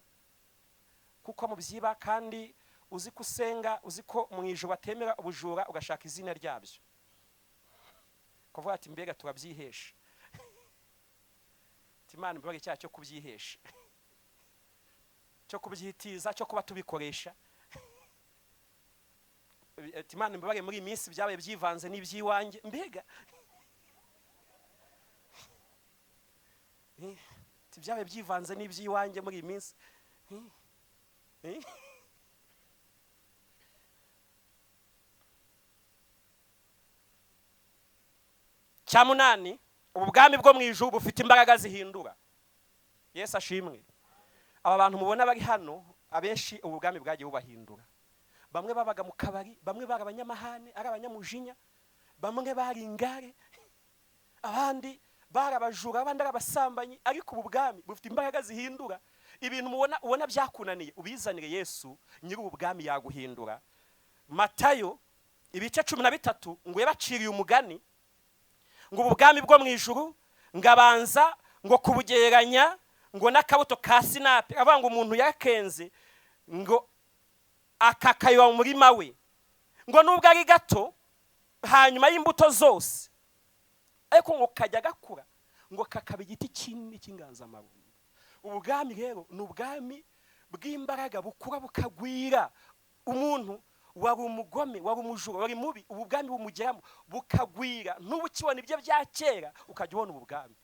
[SPEAKER 1] kuko mubyiba, kandi uzi ko usenga, uzi ko mu ijuru batemera ubujura, ugashaka izina ryabyo, ukavuga ati mbega turabyihesha. Imana mbere cyaha cyo kubyihesha, cyo kubyitiza, cyo kuba tubikoresha. Imana mbere muri iminsi byabaye byivanze n'iby'iwanjye. Mbega byabaye byivanze n'iby'iwanjye muri iyi minsi. Cya 8, ubu bwami bwo mu ijuru bufite imbaraga zihindura. Yesu ashimwe. Aba bantu mubona bari hano abenshi ubu bwami bwagiye bubahindura. Bamwe babaga mu kabari, bamwe bari abanyamahane, ari abanyamujinya, bamwe bari ingare, abandi bari abajura, abandi ari abasambanyi. Ariko ubu bwami bufite imbaraga zihindura. Ibintu ubona byakunaniye ubizanire Yesu, nyiri ubu bwami yaguhindura. Matayo ibice 13 ngo yabaciriye umugani ngo ubu bwami bwo mu ijuru ngabanza ngo kubugereranya ngo n'akabuto ka sinapi. Avuga ngo umuntu yakenze ngo akakayo mu murima we, ngo nubwo ari gato hanyuma y'imbuto zose, ariko ngo kajya gakura ngo kakaba igiti kinini cy'inganzamarumbu. Ubu bwami rero ni ubwami bw'imbaraga bukura bukagwira. Umuntu wari umugome, wari umujura, wari mubi, ubu bwami bumugeramo bukagwira. N'ubukibona ibyo bya kera ukajya ubona ubu bwami.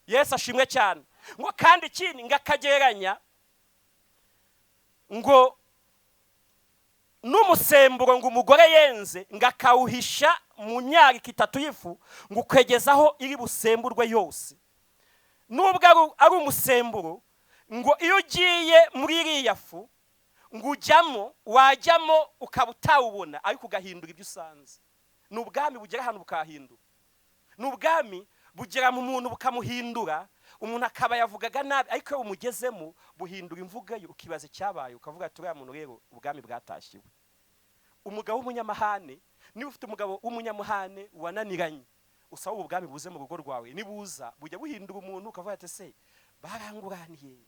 [SPEAKER 1] Yesu ashimwe cyane. Ngo kandi ikindi ngakageranya ngo n'umusemburo ngo umugore yenze ngakawuhisha mu myaka 3 y'ifu ngo kwegezaho iri busemburwe yose. Nubwo ari umusemburo ngo iyo ugiye muri iriya fu ngo ujyamo, wajyamo ukabutawubona ariko ugahindura ibyo usanze. Ni ubwami bugera hano bukahindura. Ni ubwami bugera mu muntu bukamuhindura. Umuntu akaba yavugaga nabi ariko umugezemo buhindura imvuga yo, ukibaza cyabaye, ukavuga ati uriya muntu rero ubwami bwatashiwe. Umugabo w'umunyamahane, niba ufite umugabo w'umunyamuhane wananiranye, usaba ubwami buze mu rugo rwawe, nibuza bujya buhindura umuntu ukavuga ati se baranguraniye,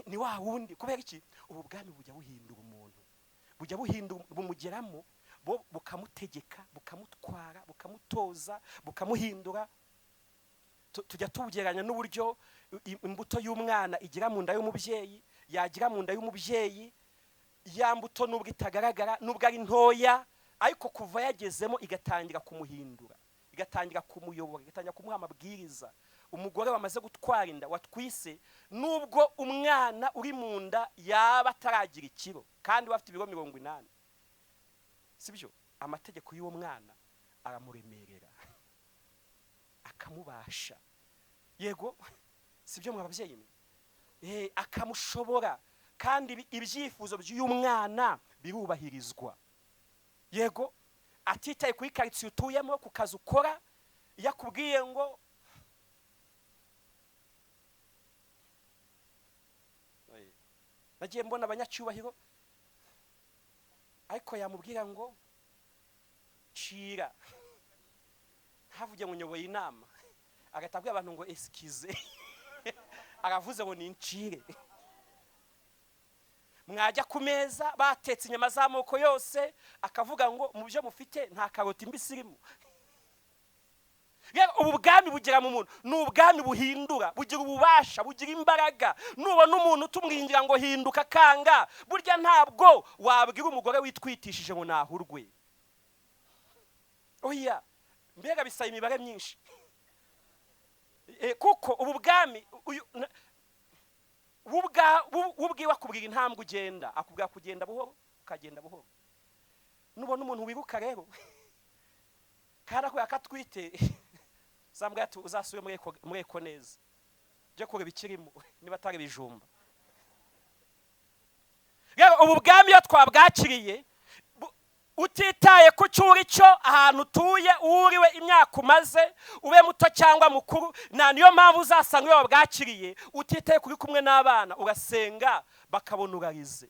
[SPEAKER 1] ni wa wundi. Kubera iki? Ubu bwami bujya buhindura umuntu, bujya buhindura, bumugeramo bukamutegeka, bukamutwara, bukamutoza, bukamuhindura. Tujya tugeranya n'uburyo imbuto y'umwana igira mu nda y'umubyeyi, yagira mu nda y'umubyeyi, ya mbuto nubwo itagaragara, nubwo ari ntoya, ariko kuva yagezemo igatangira kumuhindura, igatangira kumuyobora, igatangira kumuha amabwiriza. Umugore wamaze gutwara inda, watwise, nubwo umwana uri mu nda yaba ataragira ikiro kandi bafite ibiro 80, sibyo, amategeko y'uwo mwana aramuremerera, akamubasha. Yego, sibyo mwababyeyi mwe? Akamushobora, kandi ibyifuzo by'uyu mwana birubahirizwa. Yego, atitaye kuri quartier utuyemo, ku kazi ukora, yakubwiye ngo nagiye mbona abanyacyubahiro, ariko yamubwira ngo cira, ntavuge ngo nyoboye inama, agatabwira abantu ngo excuse aravuze ngo nincire. Mwajya ku meza batetse inyama z'amoko yose, akavuga ngo mu byo mufite nta karoti mbisi irimo. Ubu bwami bugira mu muntu, ni ubwami buhindura, bugira ububasha, bugira imbaraga. Nubona umuntu tumwingira ngo hinduka kanga, burya ntabwo wabwira umugore witwitishije ngo nahurwe. Oya, mbega bisaba imibare myinshi. Kuko ubu bwami ubwiwe akubwira intambwe ugenda, akubwira kugenda buhoro, ukagenda buhoro. Nubona umuntu wibuka rero kandi akubwira ko atwite, zambwira ati uzasubire muri eko neza, je kureba ikirimo niba atari bijumba. Rero ubu bwami iyo twabwakiriye, utitaye ku cyuri cyo ahantu utuye, uriwe imyaka umaze, ube muto cyangwa mukuru, niyo mpamvu uzasanga iyo wabwakiriye utitaye kuri kumwe n'abana urasenga bakabona urarize.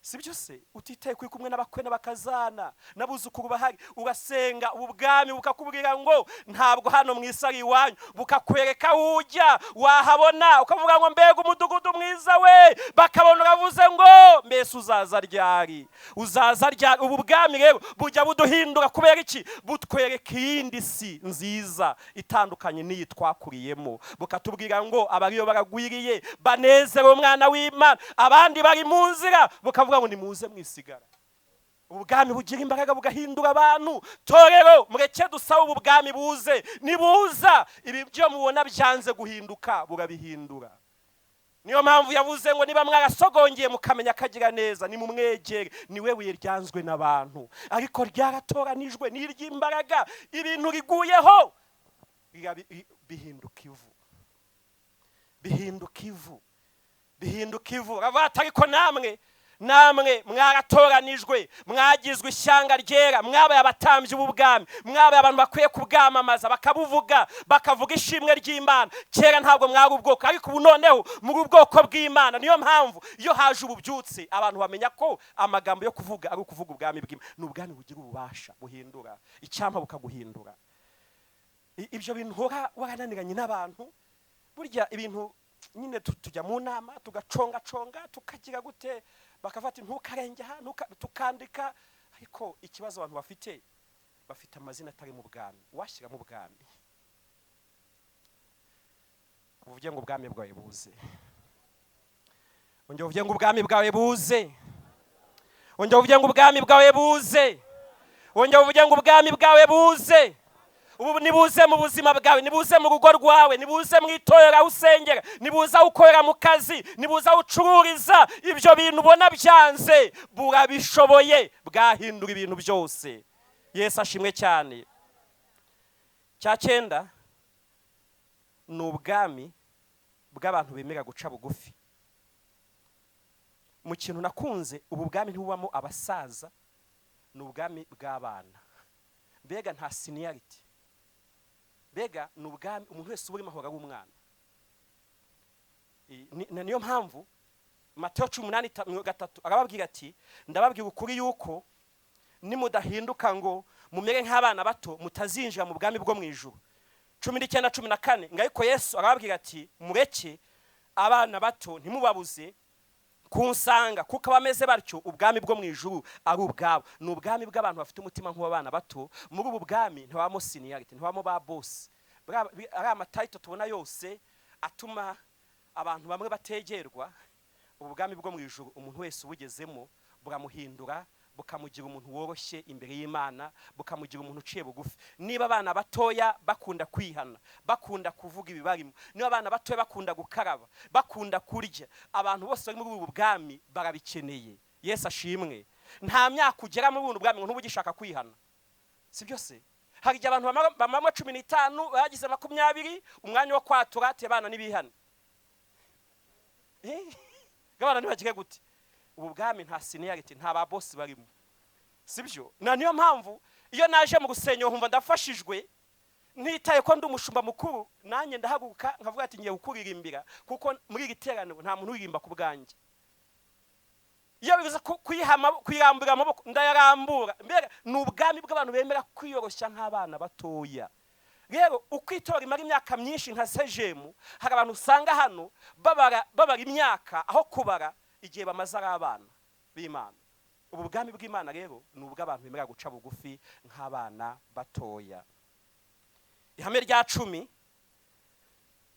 [SPEAKER 1] Sibyo se? Utitaye kuri kumwe n'abakwe n'abakazana n'abuzukuru bahari, urasenga, ubu bwami bukakubwira ngo ntabwo hano mwisari iwanyu, bukakwereka ujya wahabona, ukavuga ngo mbega umudugudu mwiza we, bakabona uravuze ngo mbese uzaza ryari, uzaza ryari. Ubu bwami rero bujya buduhindura. Kubera iki? Butwereka iyindi si nziza itandukanye n'iyi twakuriyemo, bukatubwira ngo abariyo baragwiriye banezerewe umwana w'Imana, abandi bari mu nzira bukavuga ngo nimuze mwisigara. Ubu bwami bugira imbaraga, bugahindura abantu. Torero mureke dusaba ubu bwami buze, nibuza ibi byo mubona byanze guhinduka burabihindura. Niyo mpamvu yavuze ngo niba mwarasogongeye mukamenya akagira neza, nimumwegere, niwe buye ryanzwe n'abantu, ariko ryaratoranijwe n'iry'imbaraga. Ibintu riguyeho bihinduka ivu, bihinduka ivu, bihinduka ivu. Ravata ariko namwe mwaratoranijwe, mwagizwe ishyanga ryera, mwabaye abatambyi b'ubwami, mwabaye abantu bakwiye kubwamamaza, bakabuvuga, bakavuga ishimwe ry'Imana. Kera ntabwo mwari ubwoko, ariko ubu noneho muri ubwoko bw'Imana. Niyo mpamvu iyo haje ububyutse abantu bamenya ko amagambo yo kuvuga ari ukuvuga ubwami bw'Imana. Ni ubwami bugira ububasha, buhindura icyampa bukaguhindura. Ibyo bintu warananiranye n'abantu, burya ibintu nyine tujya mu nama tugaconga tukagira gute, bakafata ntukarenge aha, tukandika. Ariko ikibazo abantu bafite amazina atari mu bwami. Washyira mu bwami, uvuge ngo ubwami bwawe buze, ongera uvuge ngo ubwami bwawe buze, ongera uvuge ngo ubwami bwawe buze, ongera uvuge ngo ubwami bwawe buze. Ubu nibuze mu buzima bwawe, nibuze mu rugo rwawe, nibuze mu itorero usengera, nibuze ukorera mu kazi, nibuze ucururiza. Ibyo bintu ubona byanze burabishoboye, bwahindura ibintu byose. Yesu ashimwe cyane. Cya 9 ni ubwami bw'abantu bemera guca bugufi. Mu kintu nakunze, ubu bwami ntibubamo abasaza, ni ubwami bw'abana. Mbega nta seniority, mbega ni ubwami umuntu wese urimo ahora ari umwana. Niyo mpamvu Mateo 18:3 arababwira ati ndababwira ukuri yuko nimudahinduka ngo mumere nk'abana bato mutazinjira mu bwami bwo mu ijuru. 19:14 ngayiko Yesu arababwira ati mureke abana bato ntimubabuze kunsanga kuko abameze batyo ubwami bwo mu ijuru ari ubwabo. Ni ubwami bw'abantu bafite umutima nk'uw'abana bato. Muri ubu bwami ntibamo seniority, ntibamo ba boss, ari amatayito tubona yose atuma abantu bamwe bategerwa. Ubu bwami bwo mu ijuru umuntu wese ubugezemo buramuhindura, bukamugira umuntu woroshye imbere y'Imana, bukamugira umuntu uciye bugufi. Niba abana batoya bakunda kwihana, bakunda kuvuga ibibarimo, niba abana batoya bakunda gukaraba, bakunda kurya, abantu bose bari muri ubu bwami barabikeneye. Yesu ashimwe. Nta myaka ugera muri ubu bwami ngo ntubugishaka kwihana, si byo se? Hari igihe abantu bamama 15 bagize 20 umwanya wo kwatura ati abana nibihana. Gabana ntibagire gute? Ubu bwami nta seniority, nta ba boss barimo, sibyo? Na niyo mpamvu iyo naje mu gusenyo humva ndafashijwe, ntitaye ko ndi umushumba mukuru, nanjye ndahaguka nkavuga ati ngiye gukuririmbira, kuko muri igiterano nta muntu uririmba ku bwanjye. Iyo bivuze kuyirambura amaboko ndayarambura. Mbere ni ubwami bw'abantu bemera kwiyoroshya nk'abana batoya. Rero ukwitora imara imyaka myinshi nka sejemu, hari abantu usanga hano babara imyaka aho kubara igihe bamaze ari abana b'Imana. Ubu bwami bw'Imana rero ni ubw'abantu bemera guca bugufi nk'abana batoya. Ihame rya 10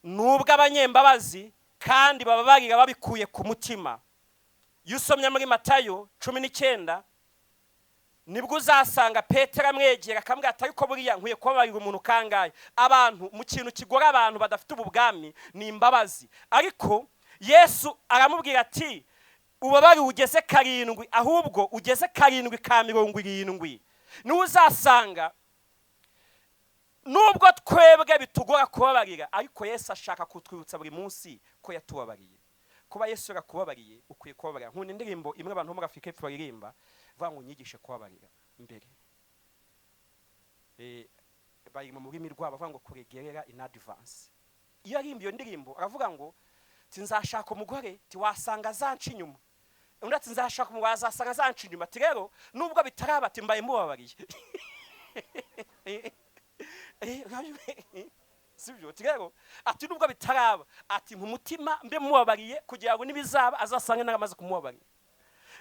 [SPEAKER 1] ni ubw'abanyembabazi kandi bababarira babikuye ku mutima. Iyo usomye muri Matayo 19 nibwo uzasanga Petero amwegera akamubwira ati ariko buriya nkwiye kubabarira umuntu kangaye. Abantu mu kintu kigora abantu badafite ubu bwami ni imbabazi, ariko Yesu aramubwira ati ubabari ugeze 7, ahubwo ugeze 7 ka 70. Ni uzasanga nubwo twebwe bitugora kubabarira, ariko Yesu ashaka kutwibutsa buri munsi ko yatubabariye. Kuba Yesu yakubabariye ukwiye kubabarira. Nkunda indirimbo imwe abantu muri Afrika y'Epfo baririmba vuga ngo nyigishe kubabarira mbere. Bari mu rurimi rwabo bavuga ngo kuregerera in advance. Iyo arimba iyo ndirimbo aravuga ngo tinzashaka umugore tiwasanga zanca inyuma, undi ati nzashaka umugore azasanga zanca inyuma. Ati rero nubwo bitaraba ati mbaye mubabariye. Sibyo? Tigero ati nubwo bitaraba ati mu mutima mbe mubabariye kugira ngo nibizaba azasange naramaze kumubabarira.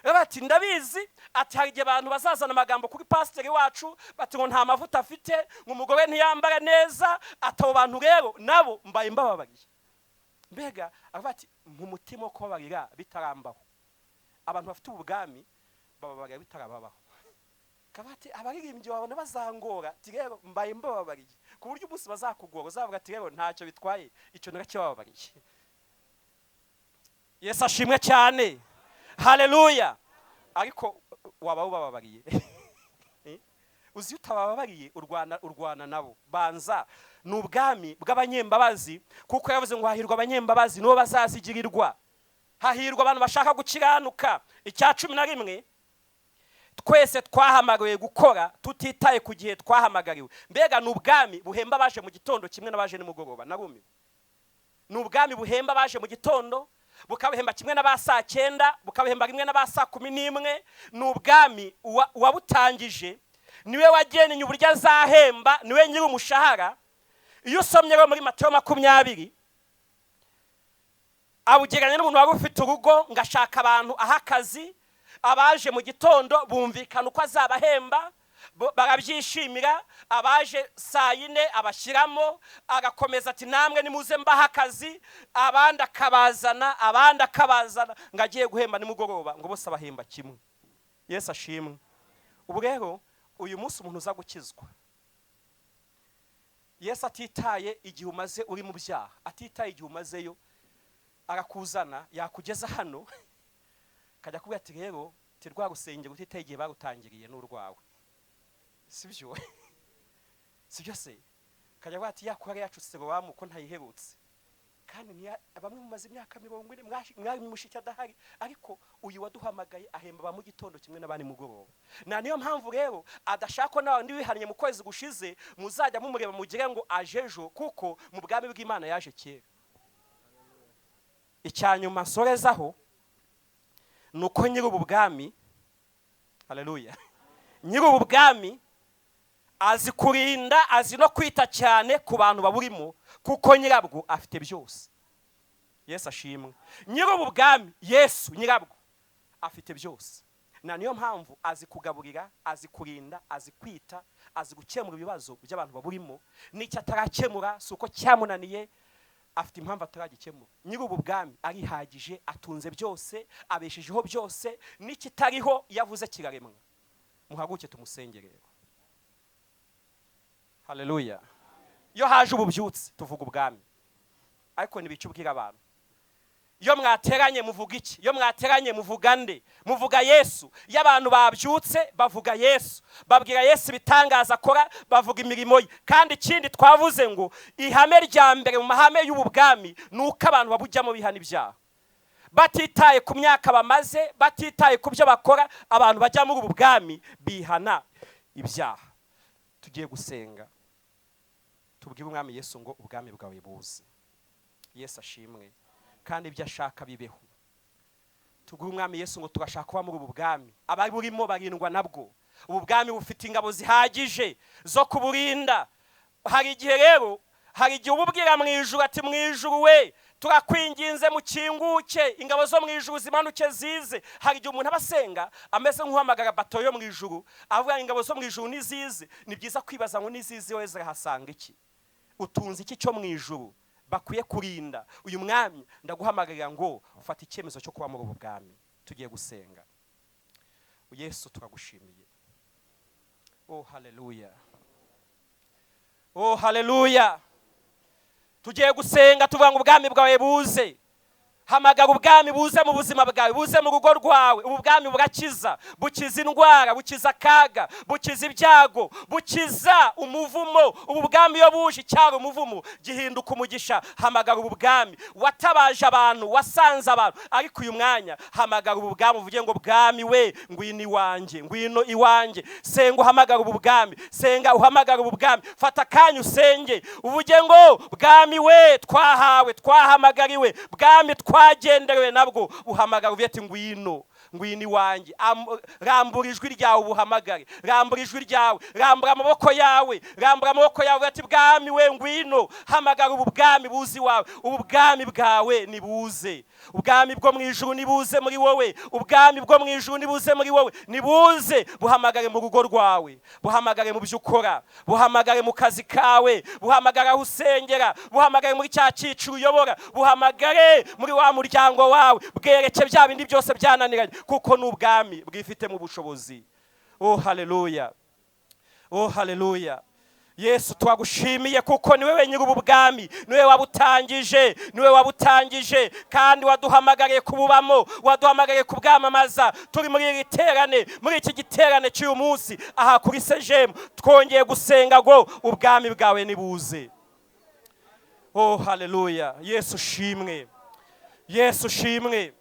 [SPEAKER 1] Ati ndabizi ati hari igihe abantu bazazana amagambo kuri pasiteri wacu bati ngo nta mavuta afite, ngo umugore ntiyambara neza, atabo bantu rero nabo mbaye mbababariye. Mbega ati mu mutima wo kubabarira bitarambaho. Abantu bafite ubwami bababarira bitarababaho. Kabati abaririmbyi babona bazangora, ati rero mbaye mbababariye, ku buryo umunsi bazakugora uzavuga ati rero ntacyo bitwaye icyo narakibababariye. Yesu ashimwe cyane. Haleluya. Ariko waba ubababariye uzi utababariye urwana nabo. Banza ni ubwami bw'abanyembabazi, kuko yavuze ngo hahirwa abanyembabazi nibo bazazigirirwa. Hahirwa abantu bashaka gukiranuka. Icya 11 twese twahamagariwe gukora tutitaye ku gihe twahamagariwe. Mbega ni ubwami buhemba baje mu gitondo kimwe n'abaje nimugoroba. Narumiwe. Ni ubwami buhemba baje mu gitondo, bukabahemba kimwe n'aba saa 9, bukabahemba rimwe n'aba saa 11. Ni ubwami wabutangije, niwe wageneye uburyo azahemba, niwe nyiri umushahara. Iyo usomye rero muri Matayo 20 abugeranya n'umuntu wari ufite urugo ngashaka abantu ahakazi, abaje mu gitondo bumvikana uko azabahemba, barabyishimira. Abaje saa 4 abashyiramo, agakomeza ati namwe nimuze mbaha akazi, abandi akabazana ngagiye guhemba nimugoroba, ngo bose abahemba kimwe. Yesu ashimwe. Ubu rero uyu munsi umuntu uza gukizwa, Yesu atitaye igihe umaze uri mu byaha, atitaye igihe umazeyo, arakuzana yakugeza hano kajya kubwira ati rero tirwa rusenge gutitaye igihe barutangiriye n'urwawe. Sibyo? Sibyo se? Kajya bati yakora yacutse Rowamu ko ntayiherutse, kandi ni bamwe mumaze imyaka 40 mwari mushiki adahari, ariko uyu waduhamagaye ahemba ba mu gitondo kimwe n'abandi mugoroba. Na niyo mpamvu rero adashaka nawe ndi wihannye mu kwezi gushize muzajya mumureba mugire ngo ajejo, kuko mu bwami bw'Imana yaje kera. Icyanyuma nsorezaho nuko nyiri ubu bwami, haleluya, nyiri ubu bwami azi kurinda, azi no kwita cyane ku bantu baburimo, kuko nyirabwo afite byose. Yesu ashimwe. Nyiri ubu bwami, Yesu nyirabwo afite byose. Na niyo mpamvu azi kugaburira, azi kurinda, azi kwita, azi gukemura ibibazo by'abantu baburimo. N'icyo atarakemura suko cyamunaniye, afite impamvu ataragikemura. Nyiri ubu bwami arihagije, atunze byose, abeshejeho byose, n'ikitariho yavuze kiraremwa. Muhaguke tumusengere. Haleluya. Iyo haje ububyutse tuvuga ubwami, ariko nibice ubwira abantu. Iyo mwateranye muvuga iki? Iyo mwateranye muvuga nde? Muvuga Yesu. Iyo abantu babyutse bavuga Yesu, babwira Yesu ibitangaza akora, bavuga imirimo ye. Kandi ikindi twavuze ngo ihame rya mbere mu mahame y'ubu bwami nuko abantu babujyamo bihana ibyaha, batitaye ku myaka bamaze, batitaye ku byo bakora. Abantu bajya muri ubu bwami bihana ibyaha. Tugiye gusenga tubwire umwami Yesu ngo ubwami bwawe buze. Yesu ashimwe kandi ibyo ashaka bibeho. Tubwire umwami Yesu ngo turashaka kuba muri ubu bwami, abari burimo barindwa nabwo. Ubu bwami bufite ingabo zihagije zo kuburinda. Hari igihe rero, hari igihe ububwira mu ijuru ati mu ijuru we turakwinginze mukinguke, ingabo zo mu ijuru zimanuke zize. Hari igihe umuntu abasenga ameze nk'uhamagara bato yo mu ijuru, avuga ingabo zo mu ijuru nizize. Ni byiza kwibaza ngo nizize wese ahasanga iki? Utunze iki cyo mu ijuru bakwiye kurinda? Uyu mwami ndaguhamagarira ngo ufate icyemezo cyo kuba muri ubu bwami. Tugiye gusenga. Yesu turagushimiye. Oh haleluya, oh haleluya. Tugiye gusenga tuvuga ngo ubwami bwawe buze. Hamagara ubwami buze mu buzima bwawe, buze mu rugo rwawe. Ubu bwami burakiza, bukiza indwara, bukiza akaga, bukiza ibyago, bukiza umuvumo. Ubu bwami iyo buje cyari umuvumo gihinduka umugisha. Hamagara ubu bwami. Watabaje abantu, wasanze abantu, ariko uyu mwanya hamagara ubu bwami uvuge ngo bwami we ngwino iwanjye, ngwino iwanjye. Senga uhamagara ubu bwami, senga uhamagara ubu bwami. Fata akanya usenge uvuge ngo bwami we twahawe, twahamagariwe, bwami twagenderewe nabwo. Uhamagara uvuye ati ngwino, ngwino iwanjye. Rambura ijwi ryawe ubuhamagare, rambura ijwi ryawe, rambura amaboko yawe, rambura amaboko yawe ati bwami we ngwino. Hamagara ubu bwami buzi wawe. Ubu bwami bwawe nibuze. Ubwami bwo mu ijuru nibuze muri wowe. Ubwami bwo mu ijuru nibuze muri wowe. Nibuze buhamagare mu rugo rwawe, buhamagare mu byo ukora, buhamagare mu kazi kawe, buhamagare aho usengera, buhamagare muri cya cyiciro uyobora, buhamagare muri wa muryango wawe. Bwereke bya bindi byose byananiranye, kuko n'ubwami bwifite mu bushobozi. Oh haleluya, oh haleluya. Yesu twagushimiye kuko niwe wenyine ubu bwami, niwe wabutangije, niwe wabutangije kandi waduhamagariye kububamo, waduhamagariye kubwamamaza. Turi muri iri terane, muri iki giterane cy'uyu munsi aha kuri sejemu, twongeye gusenga ngo ubwami bwawe nibuze. Oh haleluya. Yesu shimwe, Yesu shimwe.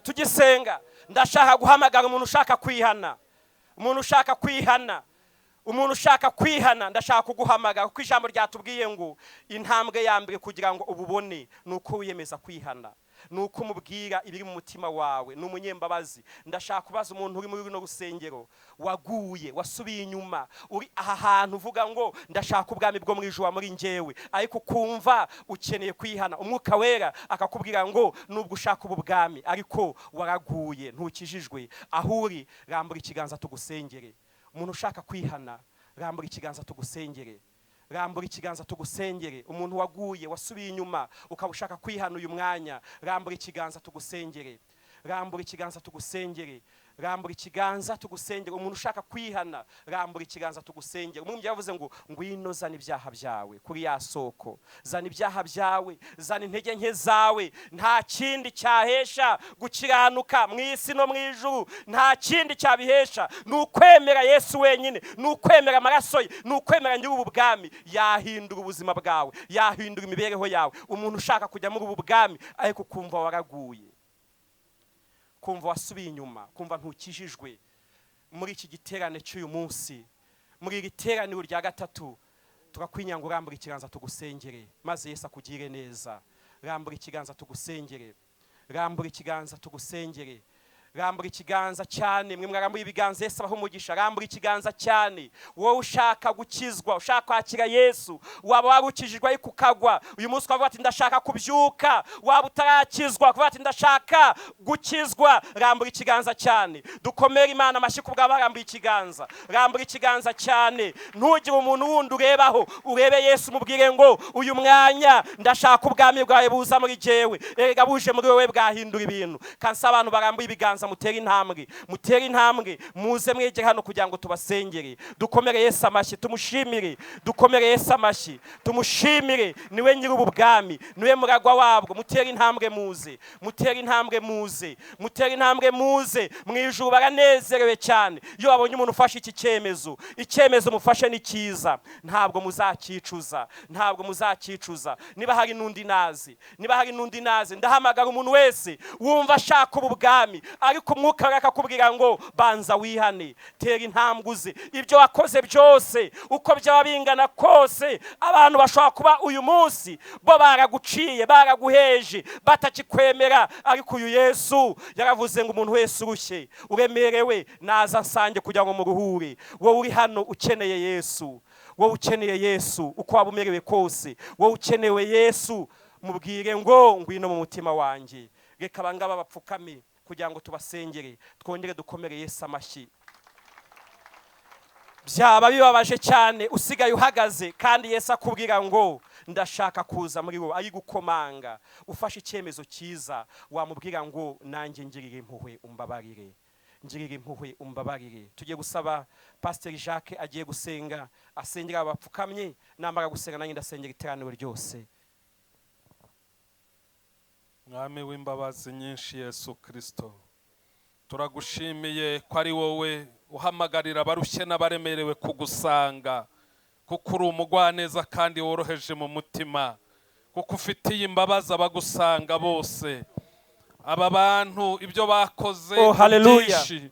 [SPEAKER 1] Tugisenga ndashaka guhamagara umuntu ushaka kwihana, umuntu ushaka kwihana, umuntu ushaka kwihana. Ndashaka kuguhamagara kuko ijambo ryatubwiye ngo intambwe ya mbere kugira ngo ububone nuko wiyemeza kwihana, nuko umubwira ibiri mu mutima wawe. Ni umunyembabazi. Ndashaka kubaza umuntu uri muri runo rusengero waguye, wasubiye inyuma, uri aha hantu uvuga ngo ndashaka ubwami bwo mu ijuru muri njyewe, ariko kumva ukeneye kwihana. Umwuka wera akakubwira ngo nubwo ushaka ubu bwami ariko waraguye, ntukijijwe. Aho uri rambura ikiganza tugusengere. Umuntu ushaka kwihana rambura ikiganza tugusengere, rambura ikiganza tugusengere. Umuntu waguye, wasubiye inyuma, ukaba ushaka kwihana uyu mwanya, rambura ikiganza tugusengere, rambura ikiganza tugusengere, rambura ikiganza tugusengere. Umuntu ushaka kwihana rambura ikiganza tugusengere. Umwumva yavuze ngo ngwino zana ibyaha byawe kuri ya soko, zana ibyaha byawe, zana intege nke zawe. Nta kindi cyahesha gukiranuka mu isi no mu ijuru, nta kindi cyabihesha. Ni ukwemera Yesu wenyine, ni ukwemera amaraso ye, ni ukwemera nyiri ubu bwami. Yahindura ubuzima bwawe, yahindura imibereho yawe. Umuntu ushaka kujya muri ubu bwami ariko kumva waraguye, kumva wasubiye inyuma, kumva ntukijijwe, muri iki giterane cy'uyu munsi, muri iri teraniro rya gatatu, turakwinyanga urambura ikiganza tugusengere maze Yesu akugire neza. Rambura ikiganza tugusengere, rambura ikiganza tugusengere, rambura ikiganza cyane, mwe mwarambuye ibiganza Yesu abaho umugisha, rambura ikiganza cyane. Wowe ushaka gukizwa, ushaka kwakira Yesu, waba warukijijwe ariko ukagwa, uyu munsi ukavuga ati ndashaka kubyuka, waba utarakizwa ukavuga ati ndashaka gukizwa, rambura ikiganza cyane. Dukomere Imana amashyi kubwa barambuye ikiganza, rambura ikiganza cyane. Ntugire umuntu wundi urebaho, urebe Yesu mubwire ngo uyu mwanya ndashaka ubwami bwawe buza muri jewe, erega buje muri wewe bwahindura ibintu. Kansa abantu barambuye ibiganza, mutera intambwe, muze mwegere hano kugira ngo tubasengere. Dukomere Yesu amashyi, tumushimire. Dukomere Yesu amashyi, tumushimire. Niwe nyiri ubu bwami, niwe muragwa wabwo. Mutera intambwe muze, mutera intambwe muze. Mwijuru baranezerewe cyane iyo babonye umuntu ufashe iki icyemezo mufashe ni cyiza. Ntabwo muzakicuza. Niba hari n'undi nazi, ndahamagara umuntu wese wumva ashaka ubu bwami ariko umwuka akakubwira ngo banza wihane, tera intambwe uze. Ibyo wakoze byose uko byaba bingana kose, abantu bashobora kuba uyu munsi bo baraguciye, baraguheje, batakikwemera, ariko uyu Yesu yaravuze ngo umuntu wese urushye uremerewe naza nsange kugira ngo muruhure. Wowe uri hano ukeneye Yesu, uko waba umerewe kose, wowe ukenewe Yesu, mubwire ngo ngwino mu mutima wanjye. Reka abangaba bapfukame kugira ngo tubasengere, twongere dukomere Yesu amashyi. Byaba bibabaje cyane usigaye uhagaze kandi Yesu akubwira ngo ndashaka kuza muri wowe, ari gukomanga. Ufashe icyemezo cyiza, wamubwira ngo nanjye ngirire impuhwe umbabarire. Tugiye gusaba Pastor Jacques agiye gusenga, asengera abapfukamye, namara gusenga nanjye ndasengera iteraniro ryose.
[SPEAKER 2] Mwami w'imbabazi nyinshi Yesu Kristo, turagushimiye ko ari wowe uhamagarira abarushye n'abaremerewe kugusanga, kuko uri umugwaneza kandi woroheje mu mutima, kuko ufitiye imbabazi abagusanga bose. Aba bantu ibyo bakoze byinshi,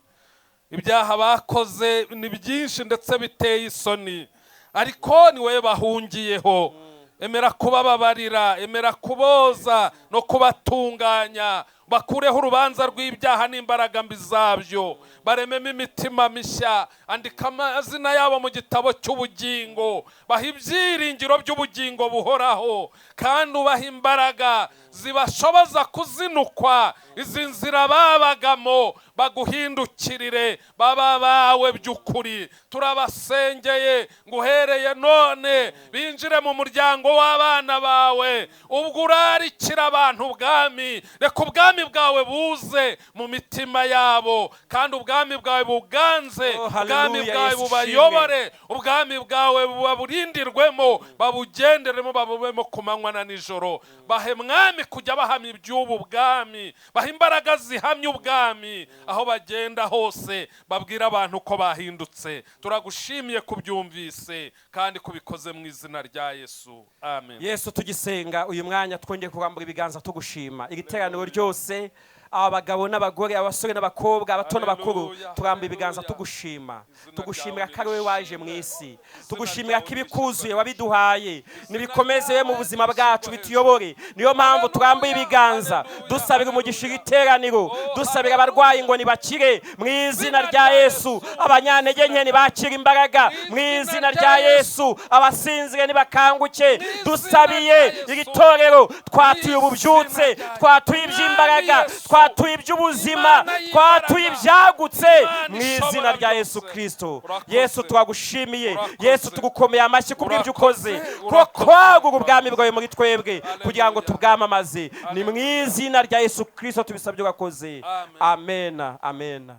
[SPEAKER 2] ibyaha bakoze ni byinshi ndetse biteye isoni, ariko ni wowe bahungiyeho. Emera kubababarira, emera kuboza no kubatunganya, bakureho urubanza rw'ibyaha n'imbaraga mbi zabyo, barememo imitima mishya. Andika amazina yabo mu gitabo cy'ubugingo, baha ibyiringiro by'ubugingo buhoraho, kandi ubaha imbaraga zibashoboza kuzinukwa izi nzira babagamo, baguhindukirire, baba bawe by'ukuri. Turabasengeye ngo uhereye none binjire mu muryango w'abana bawe, ubwo urarikira abantu ubwami. Reka ubwami bwawe buze mu mitima yabo, kandi ubwami bwawe buganze, ubwami bwawe bubayobore, ubwami bwawe bubaburindirwemo, babugenderemo, babubemo ku manywa na nijoro. Bahe mwami kujya bahamya iby'ubu bwami, baha imbaraga zihamya ubwami, aho bagenda hose babwira abantu ko bahindutse. Turagushimiye kubyumvise kandi kubikoze mu izina rya Yesu, amen.
[SPEAKER 1] Yesu tugisenga uyu mwanya twongeye kurambura ibiganza tugushima. Iri teraniro ryose, abagabo n'abagore, abasore n'abakobwa, abato n'abakuru, turambura ibiganza tugushima. Tugushimira ko ari wowe waje mu isi, tugushimira ko ibikuzuye wabiduhaye, nibikomeze mu buzima bwacu bituyobore. Niyo mpamvu turambuye ibiganza dusabira umugisha iteraniro, dusabira abarwayi ngo nibakire mu izina rya Yesu, abanyantege nke nibakire imbaraga mu izina rya Yesu, abasinzire nibakanguke. Dusabiye iri torero, twatuye ububyutse, twatuye iby'imbaraga, twatuye iby'ubuzima, twatuye ibyagutse mu izina rya Yesu Kristo. Yesu twagushimiye, Yesu tugukomeye amashyi kubw'ibyo ukoze, ko kwagura ubwami bwawe muri twebwe kugira ngo tubwamamaze. Ni mu izina rya Yesu Kristo tubisabye, urakoze. Amen, amen.